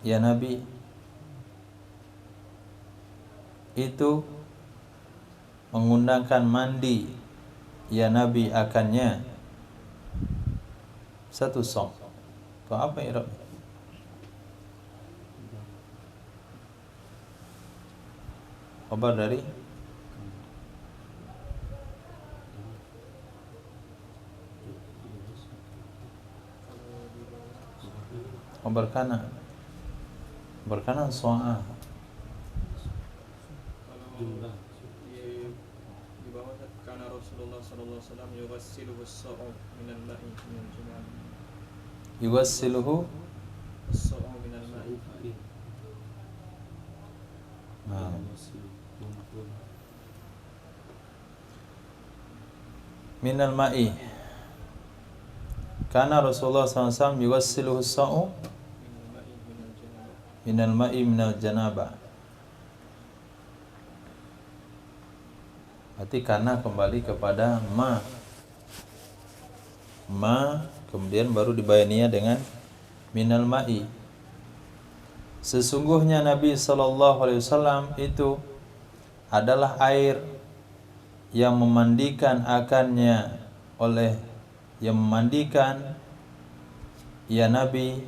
ya Nabi itu mengundangkan mandi ya Nabi akannya satu song. Apa Irab? Kabar dari berkanan soal jumlah di bawah karena Rasulullah sallallahu alaihi wasallam yughsiluhu as-sa'u minal ma'i minal janabah. yughsiluhu As-sa'u minal ma'i. Minal ma'i. Karena Rasulullah SAW yughsiluhu as-sa'u minal ma'i minal janabah. Berarti karena kembali kepada ma kemudian baru dibayaninya dengan minal ma'i. Sesungguhnya Nabi SAW itu adalah air yang memandikan akannya oleh yang memandikan ya Nabi,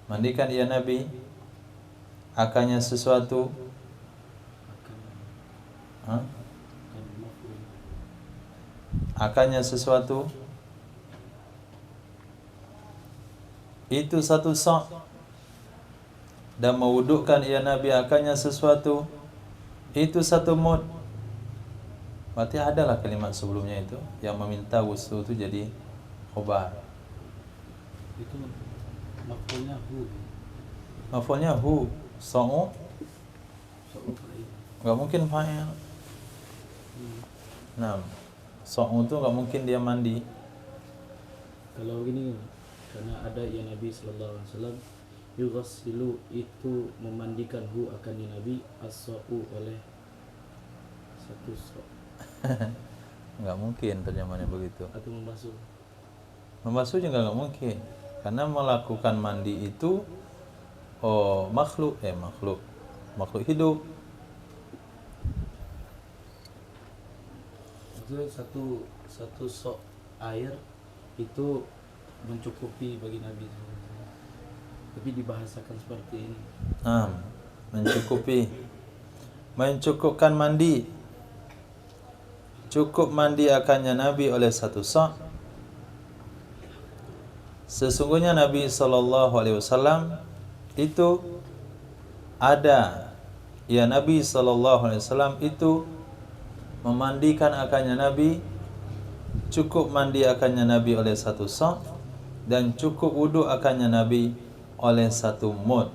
mandikan ya Nabi akannya sesuatu akannya sesuatu itu satu sa', dan mewudukkan ya Nabi akannya sesuatu itu satu mud. Berarti adalah kalimat sebelumnya itu yang meminta wudu itu jadi khobar. Itu maf'ulnya hu. Maf'ulnya hu, sa'u enggak mungkin fa'il. Nah, sa'u itu enggak mungkin dia mandi. Kalau gini, karena ada ya Nabi sallallahu alaihi wasallam yughsilu itu memandikan hu akan ya Nabi as-sa'u oleh satu sa'. Enggak mungkin terjemahannya begitu. Atau membasuh. Membasuh juga enggak mungkin. Karena melakukan mandi itu makhluk hidup. Itu satu sok air itu mencukupi bagi Nabi SAW. Tapi dibahasakan seperti ini. Mencukupkan mandi. Cukup mandi akannya Nabi oleh satu sa'. Sesungguhnya Nabi SAW itu ada ya Nabi SAW itu memandikan akannya Nabi, cukup mandi akannya Nabi oleh satu sa', dan cukup wudu akannya Nabi oleh satu mud.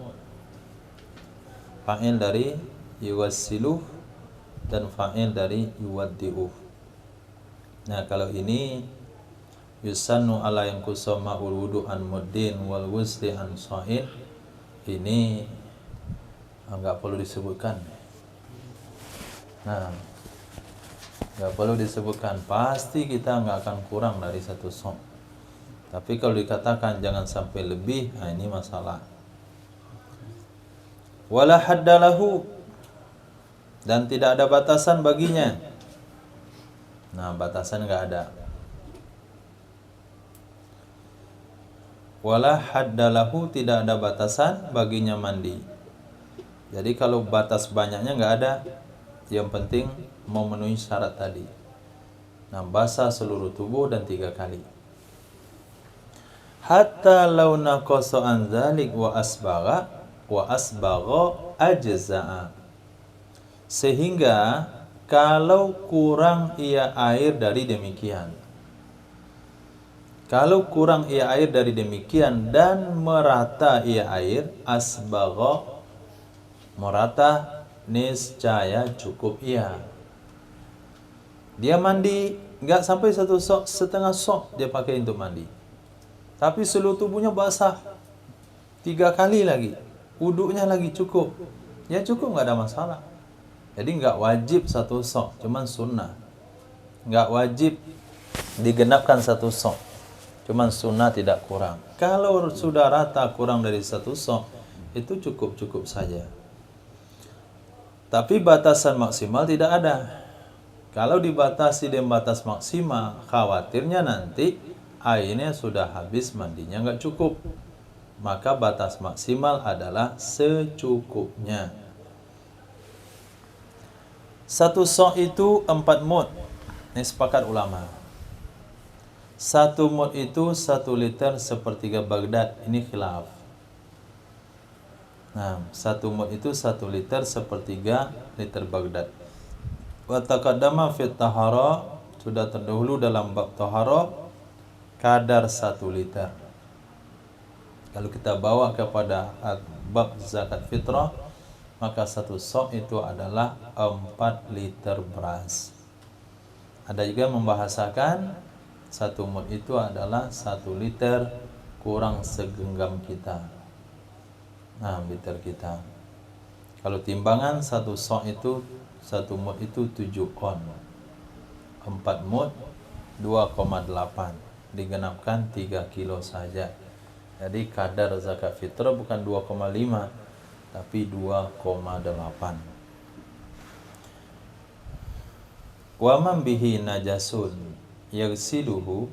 Fa'il dari yuwassiluh dan fa'il dari yuwaddi'uh. Nah, kalau ini yusannu ala yang kusama wudu an muddin wal wusli an sa'id, ini enggak perlu disebutkan. Nah, nggak perlu disebutkan, pasti kita nggak akan kurang dari 1 sok. Tapi kalau dikatakan jangan sampai lebih, nah ini masalah. Wala haddalahu, dan tidak ada batasan baginya. Nah, batasan nggak ada. Wala haddalahu, tidak ada batasan baginya mandi. Jadi kalau batas banyaknya nggak ada, yang penting memenuhi syarat tadi. Nah, basah seluruh tubuh dan 3 kali. Hatta law naqasa an dzalik wa asbagha ajza'a. Sehingga kalau kurang ia air dari demikian. Kalau kurang ia air dari demikian dan merata ia air, asbagha, merata, niscaya cukup ia. Dia mandi nggak sampai 1 sok, setengah sok dia pakai untuk mandi. Tapi seluruh tubuhnya basah 3 kali lagi, wuduknya lagi cukup. Ya cukup, nggak ada masalah. Jadi nggak wajib 1 sok, cuman sunnah. Nggak wajib digenapkan 1 sok, cuman sunnah tidak kurang. Kalau sudah rata kurang dari 1 sok, itu cukup saja. Tapi batasan maksimal tidak ada. Kalau dibatasi dengan batas maksimal, khawatirnya nanti airnya sudah habis, mandinya nggak cukup. Maka batas maksimal adalah secukupnya. 1 sok itu 4 mud. Ini sepakat ulama. 1 mud itu 1 liter sepertiga Baghdad. Ini khilaf. Nah, 1 mud itu 1 liter sepertiga liter Baghdad. Wa taqaddama fi tahara, sudah terdahulu dalam bab tahara, kadar 1 liter. Kalau kita bawa kepada bab zakat fitrah, maka 1 sok itu adalah 4 liter beras. Ada juga membahasakan 1 mud itu adalah 1 liter kurang segenggam kita. Nah, liter kita. Kalau timbangan 1 sok itu, 1 mud itu 7 on. 4 mud 2,8. Digenapkan 3 kilo saja. Jadi kadar zakat fitrah bukan 2,5, tapi 2,8. Wa man bihi najasun yaghsiluhu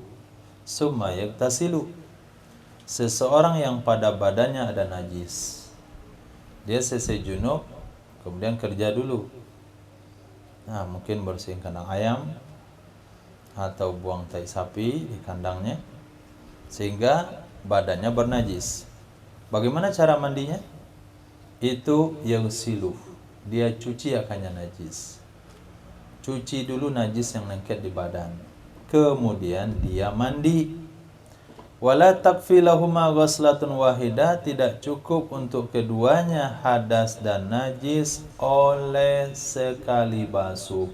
summa yaktasilu. Seseorang yang pada badannya ada najis, dia selesai junub, kemudian kerja dulu. Nah, mungkin bersihin kandang ayam atau buang tai sapi di kandangnya, sehingga badannya bernajis. Bagaimana cara mandinya? Itu yaghsilu, dia cuci akannya najis. Cuci dulu najis yang lengket di badan, kemudian dia mandi. Wala takfi lahuma ghuslatun wahidah, tidak cukup untuk keduanya hadas dan najis oleh sekali basuh.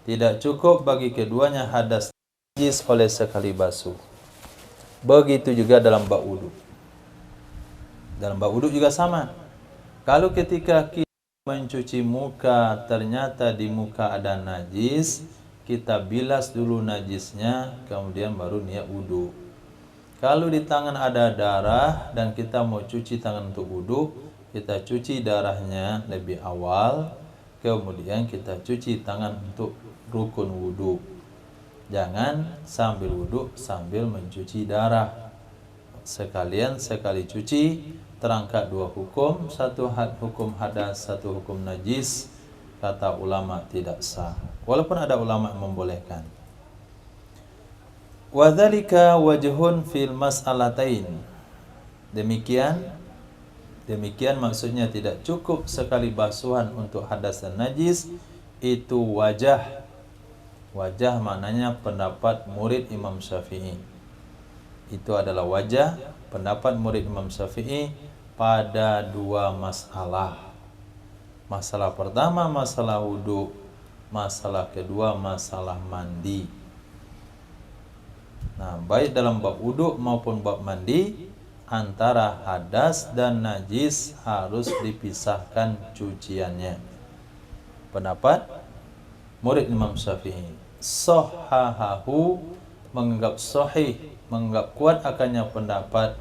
Tidak cukup bagi keduanya hadas dan najis oleh sekali basuh. Begitu juga dalam bab wudu. Dalam bab wudu juga sama. Kalau ketika kita mencuci muka, ternyata di muka ada najis, kita bilas dulu najisnya, kemudian baru niat wudu. Kalau di tangan ada darah dan kita mau cuci tangan untuk wudu, kita cuci darahnya lebih awal, kemudian kita cuci tangan untuk rukun wudu. Jangan sambil wudu sambil mencuci darah. Sekalian sekali cuci, terangkat 2 hukum, 1 hukum hadas, 1 hukum najis. Kata ulama tidak sah, walaupun ada ulama yang membolehkan. Wa dzalika wajhun fil mas'alatain. Demikian maksudnya tidak cukup sekali basuhan untuk hadas dan najis, itu wajah. Wajah maknanya pendapat murid Imam Syafi'i. Itu adalah wajah pendapat murid Imam Syafi'i pada 2 masalah. Masalah pertama masalah wudu, masalah kedua masalah mandi. Nah, baik dalam bab wudu maupun bab mandi, antara hadas dan najis harus dipisahkan cuciannya. Pendapat murid Imam Syafi'i. Sahahahu, menganggap sahih, menganggap kuat akannya pendapat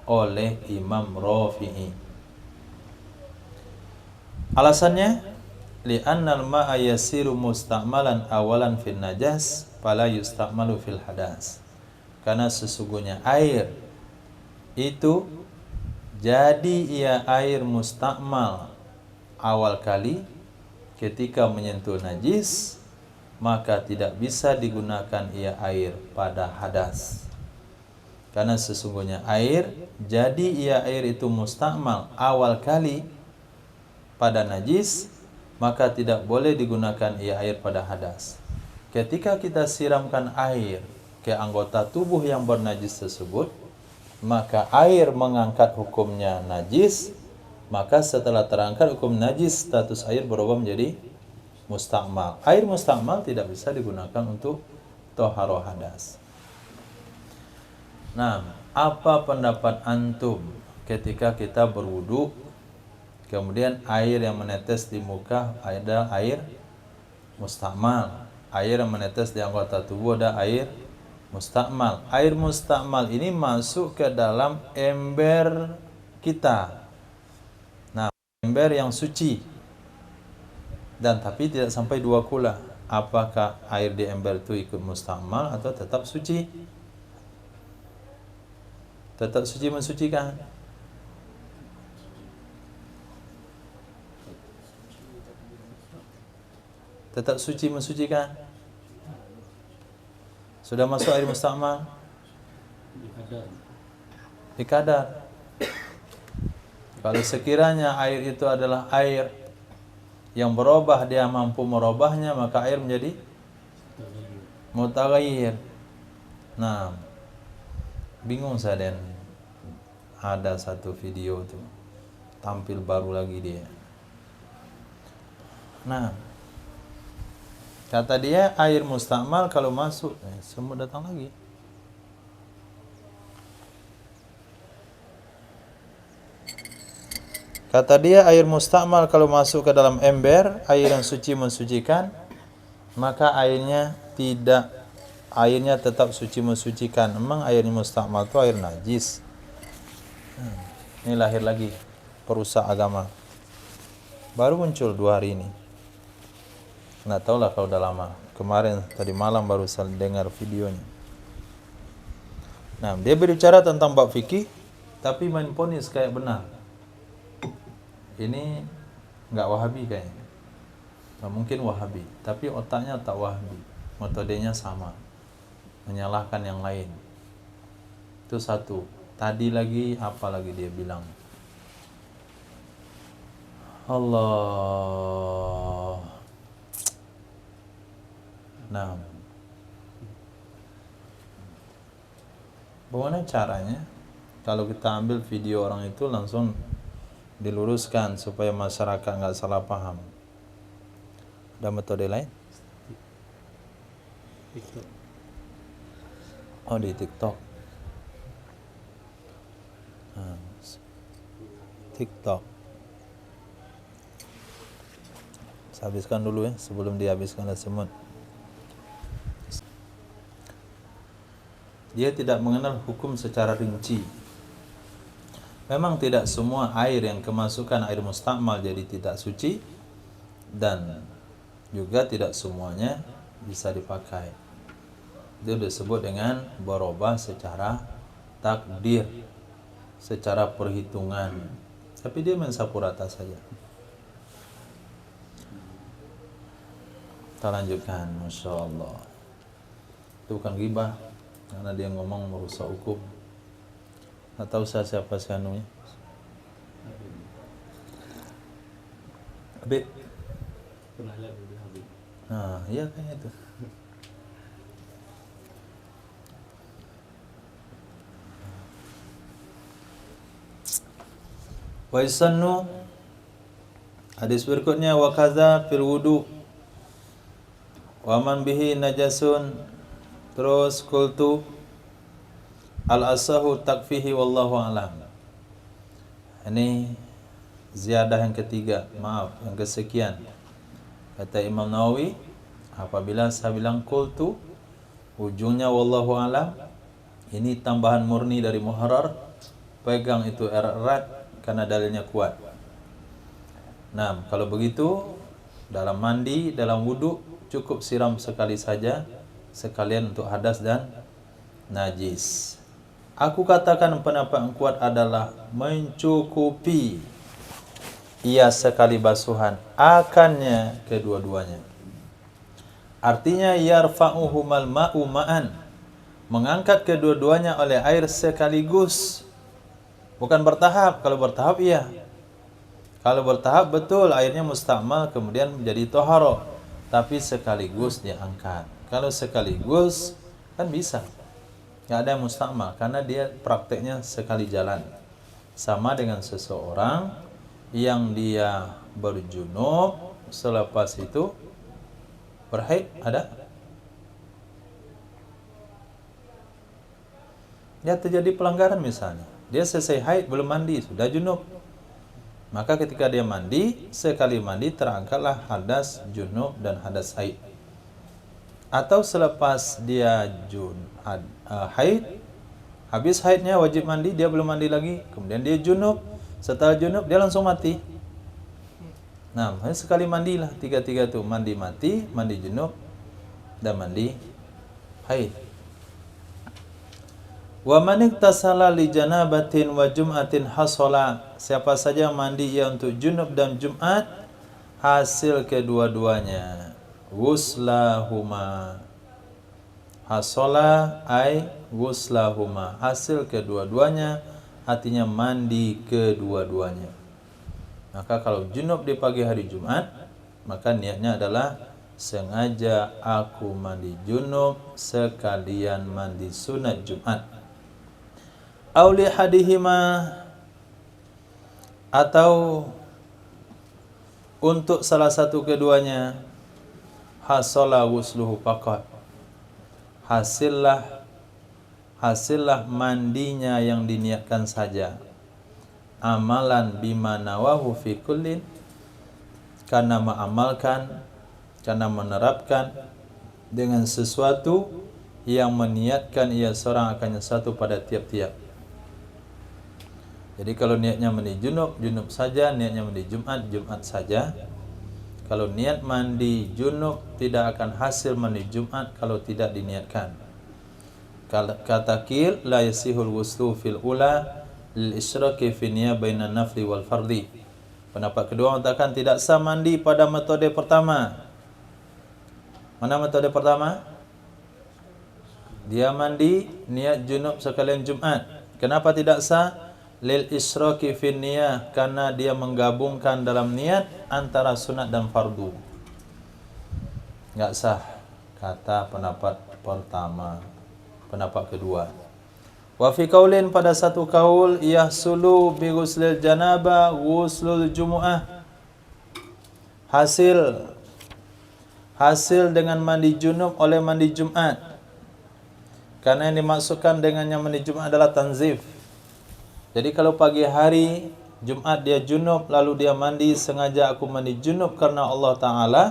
oleh Imam Rafi'i. Alasannya, li'annal ma'a yasiru musta'malan awalan fil najas fala yusta'malu fil hadas. Karena sesungguhnya air itu jadi ia air mustakmal awal kali ketika menyentuh najis, maka tidak bisa digunakan ia air pada hadas. Karena sesungguhnya air jadi ia air itu mustakmal awal kali pada najis, maka tidak boleh digunakan ia air pada hadas. Ketika kita siramkan air ke anggota tubuh yang bernajis tersebut, maka air mengangkat hukumnya najis, maka setelah terangkat hukum najis, status air berubah menjadi mustakmal. Air mustakmal tidak bisa digunakan untuk toharoh hadas. Nah, apa pendapat antum ketika kita berwudu, kemudian air yang menetes di muka adalah air mustakmal, air yang menetes di anggota tubuh adalah air mustakmal. Air mustakmal ini masuk ke dalam ember kita. Nah, ember yang suci, dan tapi tidak sampai 2 kula. Apakah air di ember itu ikut mustakmal atau tetap suci? Tetap suci mensucikan? Tetap suci mensucikan? Sudah masuk air mustakmal? Dikadar. Kalau sekiranya air itu adalah air yang berubah, dia mampu merubahnya, maka air menjadi mutaghayyir. Nah, bingung saya, dan ada satu video tuh tampil baru lagi dia. Nah, kata dia air mustakmal kalau masuk, semua datang lagi. Kata dia air mustakmal kalau masuk ke dalam ember, air yang suci mensucikan, maka airnya tetap suci mensucikan. Memang air mustakmal itu air najis. Ini lahir lagi perusak agama. Baru muncul 2 hari ini. Nggak tahu lah kalau udah lama. Kemarin tadi malam baru saya dengar videonya. Nah, dia berbicara tentang bab fikih, tapi main ponis kayak benar. Ini nggak Wahabi kayaknya. Nggak mungkin Wahabi, tapi otaknya tak Wahabi. Metodenya sama, menyalahkan yang lain. Itu satu. Tadi lagi apa lagi dia bilang? Allah. Nah, bagaimana caranya kalau kita ambil video orang itu langsung diluruskan supaya masyarakat nggak salah paham? Ada metode lain? TikTok. Oh, di TikTok. Nah, TikTok. Saya habiskan dulu ya, sebelum dihabiskan oleh semut. Dia tidak mengenal hukum secara rinci. Memang tidak semua air yang kemasukan air mustakmal jadi tidak suci, dan juga tidak semuanya bisa dipakai. Itu disebut dengan berubah secara takdir, secara perhitungan. Tapi dia mensapu rata saja. Kita lanjutkan, Masya Allah. Itu bukan ghibah, karena dia ngomong merusak hukum. Nggak tahu saya siapa si anunya. Habib. Pernah lihat video Habib. Nah, iya kayaknya itu. Wa yusannu, hadis berikutnya, wa kaza fil wudu wa man bihi najasun. Terus qultu al-asahu takfihi wallahu alam. Ini ziyadah yang ketiga, maaf, yang kesekian. Kata Imam Nawawi, Apabila saya bilang qultu, ujungnya wallahu alam, ini tambahan murni dari Muharrar. Pegang itu erat-erat karena dalilnya kuat. Nah, kalau begitu dalam mandi, dalam wudu cukup siram sekali saja, sekalian untuk hadas dan najis. Aku katakan pendapat yang kuat adalah mencukupi ia sekali basuhan, akannya kedua-duanya. Artinya yarfa'uhumal ma'u ma'an, mengangkat kedua-duanya oleh air sekaligus. Bukan bertahap. Kalau bertahap iya. Kalau bertahap betul airnya mustakmal kemudian menjadi toharo, tapi sekaligus dia angkat. Kalau sekaligus kan bisa. Nggak ada yang mustakmal karena dia prakteknya sekali jalan. Sama dengan seseorang yang dia berjunub selepas itu berhaid, ada? Ya terjadi pelanggaran misalnya. Dia selesai haid belum mandi, sudah junub. Maka ketika dia mandi, sekali mandi terangkatlah hadas junub dan hadas haid. Atau selepas dia haid, habis haidnya wajib mandi, dia belum mandi lagi, kemudian dia junub. Setelah junub dia langsung mati. Nah, sekali mandilah, tiga-tiga itu, mandi mati, mandi junub dan mandi haid. Wa man iktasala li janabatin wa jum'atin hasala, siapa saja mandi ia untuk junub dan Jumat, hasil kedua-duanya. Wuslahuma, hasala ay wuslahuma, hasil kedua-duanya, artinya mandi kedua-duanya. Maka kalau junub di pagi hari Jumat, maka niatnya adalah sengaja aku mandi junub sekalian mandi sunat Jumat. Auli hadihima, atau untuk salah satu keduanya, hasala wusluhu faqat, hasillah mandinya yang diniatkan saja. Amalan bima nawahu fi kullin, karena mengamalkan, karena menerapkan dengan sesuatu yang meniatkan ia seorang akan satu pada tiap-tiap. Jadi kalau niatnya mandi junub, junub saja. Niatnya mandi Jumat, Jumat saja. Kalau niat mandi junub tidak akan hasil mandi Jumat kalau tidak diniatkan. Kata qil la yasihul wuslu fil ula lil isyraki fi niyah bainan nafli wal fardi. Pendapat kedua mengatakan tidak sah mandi pada metode pertama. Mana metode pertama? Dia mandi niat junub sekalian Jumat. Kenapa tidak sah? Lil isyraki fi niyah, karena dia menggabungkan dalam niat antara sunat dan fardu. Enggak sah, kata pendapat pertama. Pendapat kedua, wa fi qaulin, pada satu kaul, yahsulu bi ghuslil janabah ghuslul jumu'ah, hasil dengan mandi junub oleh mandi Jumat. Karena yang dimaksudkan dengannya mandi Jumat adalah tanzif. Jadi kalau pagi hari Jumat dia junub, lalu dia mandi, sengaja aku mandi junub karena Allah Ta'ala,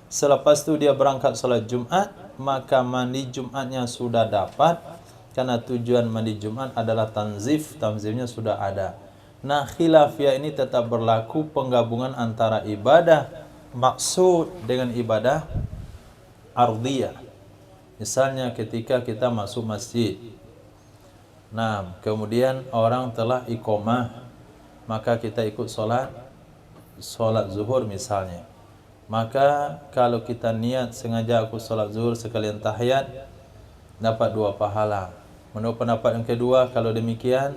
selepas itu dia berangkat sholat Jumat, maka mandi Jumatnya sudah dapat, karena tujuan mandi Jumat adalah tanzif, tanzifnya sudah ada. Nah, khilafiyah ini tetap berlaku, penggabungan antara ibadah maksud dengan ibadah ardiyah. Misalnya ketika kita masuk masjid, nah, kemudian orang telah iqamah, maka kita ikut sholat zuhur misalnya. Maka kalau kita niat sengaja aku sholat zuhur sekalian tahiyat, dapat 2 pahala. Menurut pendapat yang kedua, kalau demikian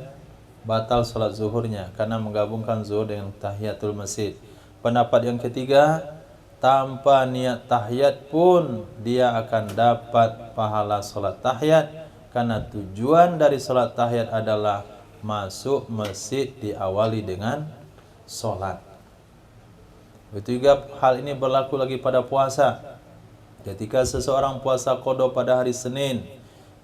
batal sholat zuhurnya karena menggabungkan zuhur dengan tahiyatul masjid. Pendapat yang ketiga, tanpa niat tahiyat pun dia akan dapat pahala sholat tahiyat, karena tujuan dari sholat tahiyat adalah masuk masjid diawali dengan sholat. Begitu juga hal ini berlaku lagi pada puasa. Ketika seseorang puasa qada pada hari Senin,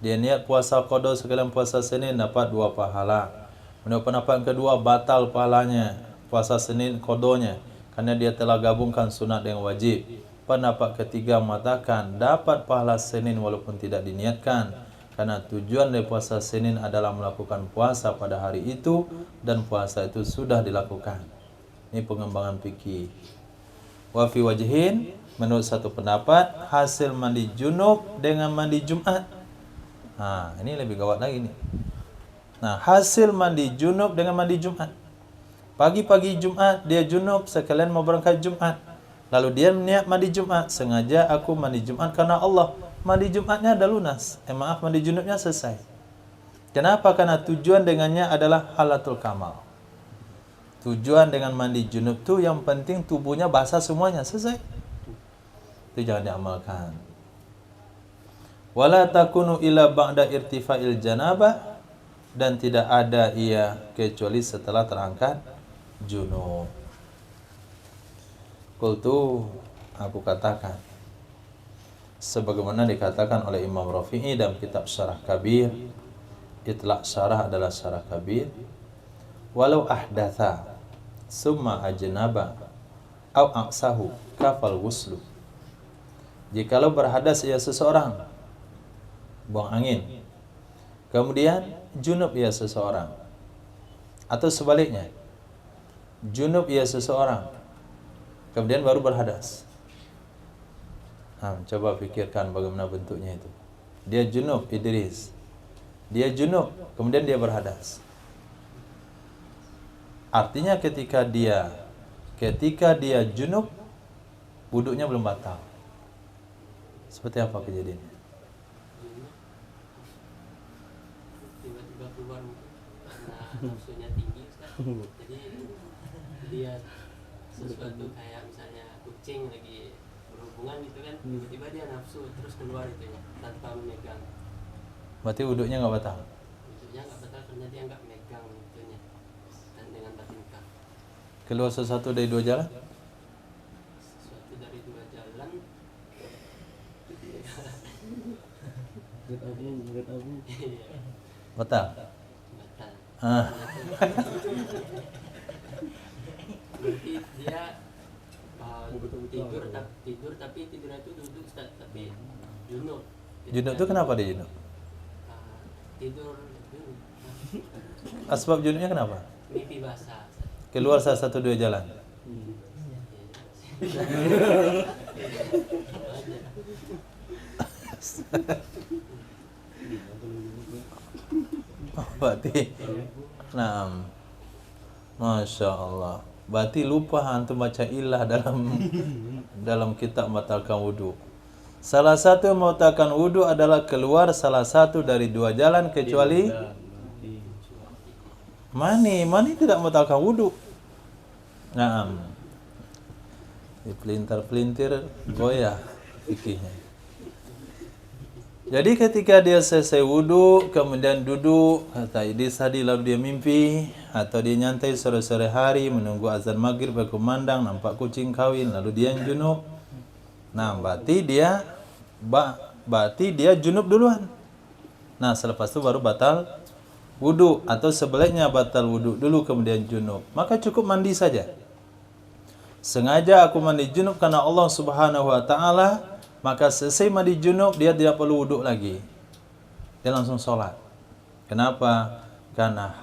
dia niat puasa qada sekalian puasa Senin, dapat 2 pahala. Menurut pendapat yang kedua, batal pahalanya puasa Senin qadanya, karena dia telah gabungkan sunat dengan wajib. Pendapat ketiga mengatakan dapat pahala Senin walaupun tidak diniatkan, karena tujuan dari puasa Senin adalah melakukan puasa pada hari itu dan puasa itu sudah dilakukan. Ini pengembangan fikih. Wa fi wajhin, menurut satu pendapat, hasil mandi junub dengan mandi Jumat. Nah, ini lebih gawat lagi nih. Nah, hasil mandi junub dengan mandi Jumat. Pagi-pagi Jumat dia junub sekalian mau berangkat Jumat. Lalu dia niat mandi Jumat, sengaja aku mandi Jumat karena Allah. Mandi Jumatnya dah lunas. Mandi junubnya selesai. Kenapa? Karena tujuan dengannya adalah halatul kamal. Tujuan dengan mandi junub tu yang penting tubuhnya basah semuanya, selesai. Itu jangan diamalkan. Wala takunu illa ba'da irtifa'il janabah, dan tidak ada ia kecuali setelah terangkat junub. Qultu, aku katakan, sebagaimana dikatakan oleh Imam Rafi'i dalam kitab Syarah Kabir. Itlaq syarah adalah syarah kabir. Walau ahdatha summa ajnaba au aqsahu kafal ghuslu. Jikalau berhadas ia seseorang, buang angin, kemudian junub ia seseorang, atau sebaliknya, junub ia seseorang, kemudian baru berhadas. Coba pikirkan bagaimana bentuknya itu. Dia junub, Idris. Dia junub, kemudian dia berhadas. Artinya ketika dia junub, wuduknya belum batal. Seperti apa kejadiannya? Tiba-tiba keluar karena nafsunya tinggi, Ustaz. Jadi dia sesuatu kayak misalnya kucing lagi berhubungan gitu kan, tiba-tiba dia nafsu terus keluar itu ya, tanpa memegang. Berarti wuduknya nggak batal? Wuduknya nggak batal karena dia nggak megang itunya dan dengan batin kaf. Keluar sesuatu dari dua jalan? Sesuatu dari dua jalan. Murid Abu. Batal? Batal. Berarti dia tidur tapi tidurnya itu duduk, Ustaz, tapi junub. Junub itu kenapa dia junub? Tidur junub. Asbab junubnya kenapa? Mimpi basah. Keluar salah satu dua jalan. Berarti, Masya Allah. Berarti lupa antum baca ilah dalam kitab membatalkan wudu. Salah satu yang membatalkan wudu adalah keluar salah satu dari dua jalan kecuali mani. Mani tidak membatalkan wudu. Pelintir-pelintir goyah fikihnya. Jadi ketika dia selesai wudu, kemudian duduk, kata Idris tadi, lalu dia mimpi, atau dia nyantai sore-sore hari menunggu azan maghrib berkumandang, nampak kucing kawin, lalu dia junub. Nah, berarti dia junub duluan. Nah, selepas itu baru batal wudu, atau sebaliknya batal wudu dulu kemudian junub. Maka cukup mandi saja. Sengaja aku mandi junub karena Allah Subhanahu wa taala, maka selesai mandi junub dia tidak perlu wuduk lagi. Dia langsung sholat. Kenapa? Karena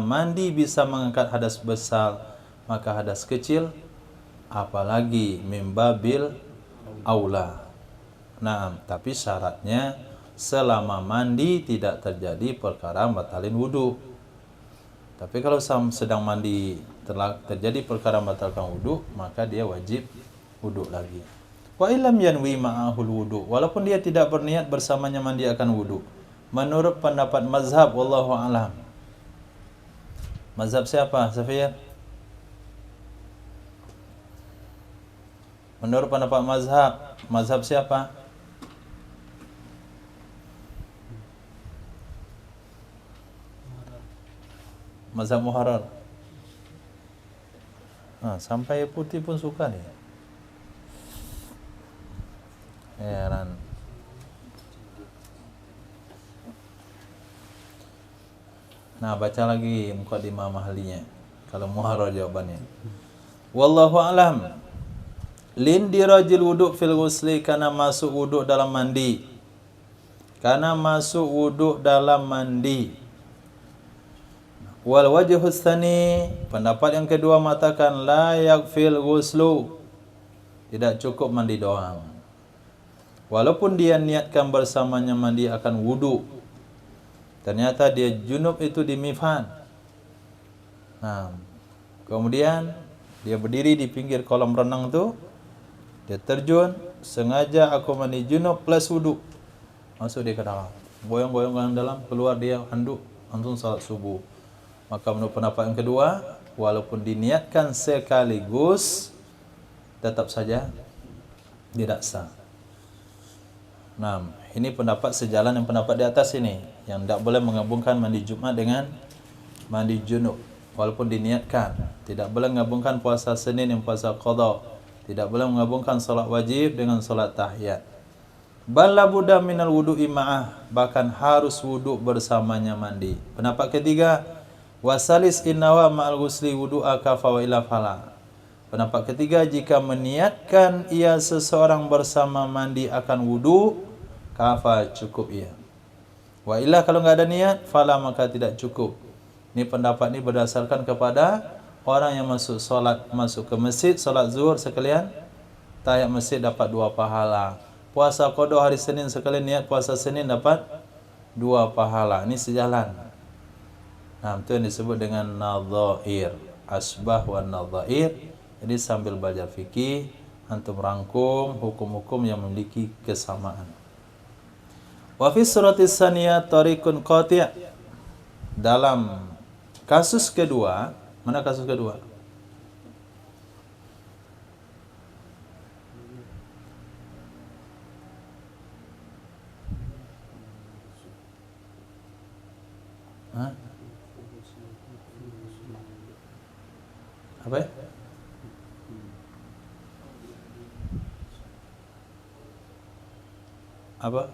mandi bisa mengangkat hadas besar, maka hadas kecil apalagi mimbabil aula. Nah, tapi syaratnya selama mandi tidak terjadi perkara batalin wudu. Tapi kalau sedang mandi terjadi perkara batalkan wudu, maka dia wajib wudu lagi. Wa illam yanwi ma'ahul wudu, walaupun dia tidak berniat bersamanya mandi akan wudu. Menurut pendapat mazhab, wallahu a'lam. Mazhab siapa, Safiyah? Menurut pendapat mazhab siapa? Mazhab Muharrar. Sampai putih pun suka nih. Heran. Nah, baca lagi Muqaddimah Mahlinya kalau Muharrar jawabannya. Wallahu a'lam. lindirajil wuduk fil ghusli, karena masuk wuduk dalam mandi. Karena masuk wuduk dalam mandi. Wal wajhu tsani, pendapat yang kedua mengatakan la yakfil ghuslu, tidak cukup mandi doang. Walaupun dia niatkan bersamanya mandi akan wudu, ternyata dia junub itu di mifan. Nah, kemudian dia berdiri di pinggir kolam renang tu, dia terjun, sengaja aku mandi junub plus wudu, masuk dia ke dalam, boyong-boyong ke dalam, keluar dia handuk, langsung salat subuh. Maka menurut pendapat yang kedua, walaupun diniatkan sekaligus, tetap saja tidak sah. Nah, ini pendapat sejalan yang pendapat di atas ini, yang tidak boleh menggabungkan mandi Jumat dengan mandi junub. Walaupun diniatkan, tidak boleh menggabungkan puasa Senin dengan puasa qada, tidak boleh menggabungkan solat wajib dengan solat tahiyat. Bal la budda minal wudu'i ma'ah, bahkan harus wuduk bersamanya mandi. Pendapat ketiga, wasalis innawa ma'al ghusli wudu'a kafa wa ila fala. Pendapat ketiga, jika meniatkan ia seseorang bersama mandi akan wudu, kafa, cukup ia. Wa illa, kalau enggak ada niat, fala, maka tidak cukup. Ini pendapat ini berdasarkan kepada orang yang masuk ke masjid, solat zuhur sekalian tahiyat masjid dapat 2 pahala. Puasa qada hari Senin sekalian niat puasa Senin dapat 2 pahala. Ini sejalan. Nah, itu yang disebut dengan nadhair, asbah wa nadhair. Jadi sambil belajar fikih, antum rangkum hukum-hukum yang memiliki kesamaan. Wa fi suratis saniyah tariqun qati'. Dalam kasus kedua, mana kasus kedua? Hah? Apa ya? Apa?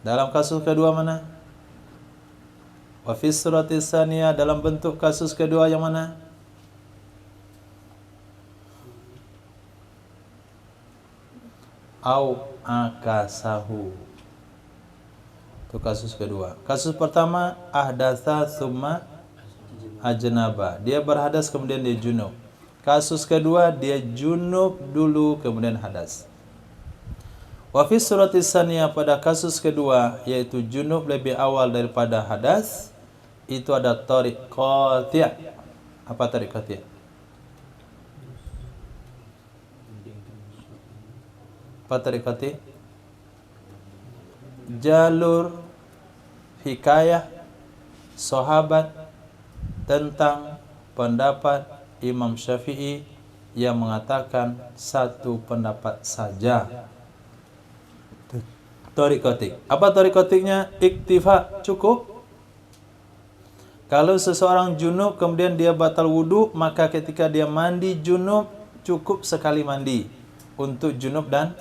Dalam kasus kedua mana? Wa fi suratis saniyah, dalam bentuk kasus kedua yang mana? Au akasahu. Itu kasus kedua. Kasus pertama, ahdatsa summa ajnaba. Dia berhadas kemudian dia junub. Kasus kedua, dia junub dulu kemudian hadas. Wa fi suratis saniyah, pada kasus kedua yaitu junub lebih awal daripada hadas, itu ada tariq qati'. Apa tariq qati'? Apa tariq qati'? Jalur hikayah sahabat tentang pendapat Imam Syafi'i yang mengatakan satu pendapat saja. Tariq qati'. Apa tariq qati'nya? Iktifa, cukup. Kalau seseorang junub kemudian dia batal wudu, maka ketika dia mandi junub cukup sekali mandi untuk junub dan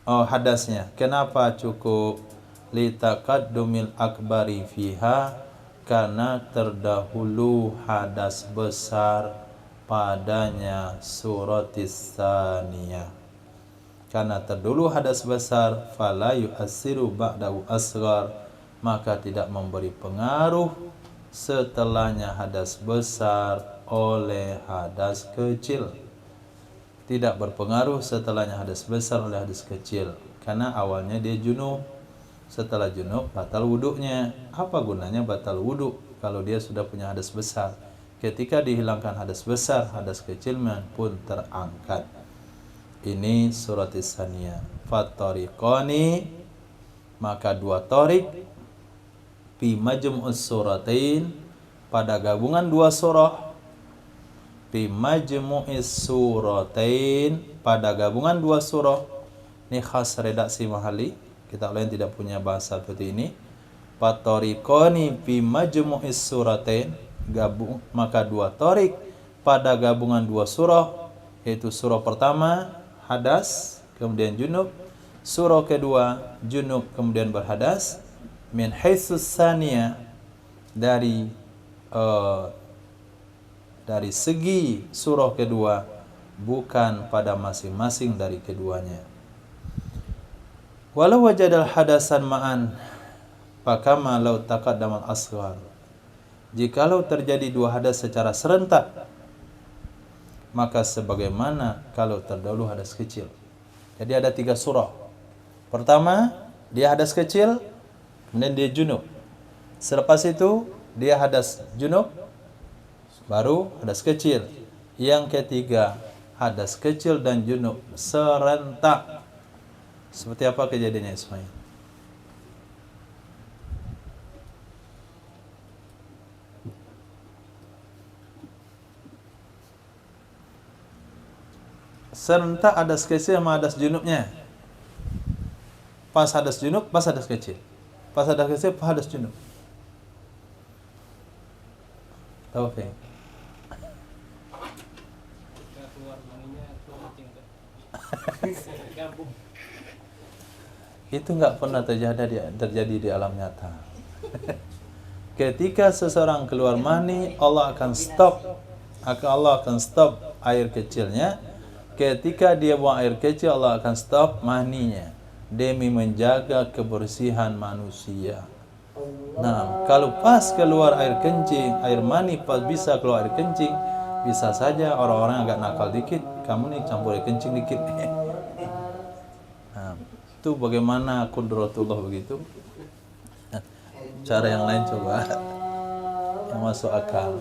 hadasnya. Kenapa cukup? Li taqaddumil akbari fiha, karena terdahulu hadas besar padanya suratis saniyah. Karena terdahulu hadas besar, fala yu'assiru ba'dahu asghar, maka tidak memberi pengaruh setelahnya hadas besar oleh hadas kecil. Tidak berpengaruh setelahnya hadas besar oleh hadas kecil, karena awalnya dia junub. Setelah junub batal wuduknya. Apa gunanya batal wuduk kalau dia sudah punya hadas besar? Ketika dihilangkan hadas besar, hadas kecil pun terangkat. Ini suratis saniyah. Fatariqani, maka 2 tariq fi majmu'us suratain, pada gabungan 2 surah. Fi majmu'is suratain, pada gabungan 2 surah. Ini khas redaksi Mahali, kitab lain tidak punya bahasa seperti ini. Fatariqani fi majmu'is suratain, gabung, maka 2 tariq pada gabungan 2 surah, yaitu surah pertama hadas kemudian junub, surah kedua junub kemudian berhadas. Min haitsus saniyah, dari dari segi surah kedua, bukan pada masing-masing dari keduanya. Walau wajadal hadasan ma'an fakama law taqaddamal asghar. Jikalau terjadi dua hadas secara serentak, maka sebagaimana kalau terdahulu hadas kecil. Jadi ada 3 surah. Pertama, dia hadas kecil, kemudian dia junub. Selepas itu, dia hadas junub, baru hadas kecil. Yang ketiga, hadas kecil dan junub serentak. Seperti apa kejadiannya Ismail? Serentak hadas kecil sama hadas junubnya. Pas hadas junub, pas hadas kecil. Pas hadas kecil, pas hadas junub. Taufik. Ketika keluar maninya itu kencing Pak. Gabung. Itu nggak pernah terjadi di alam nyata. Ketika seseorang keluar mani, Allah akan stop air kecilnya. Ketika dia buang air kecil, Allah akan stop maninya demi menjaga kebersihan manusia. Nah, kalau pas keluar air kencing, air mani pas bisa keluar air kencing, bisa saja orang-orang agak nakal dikit, kamu nih campur air kencing dikit. Nah, itu bagaimana kudratullah begitu. Cara yang lain coba yang masuk akal.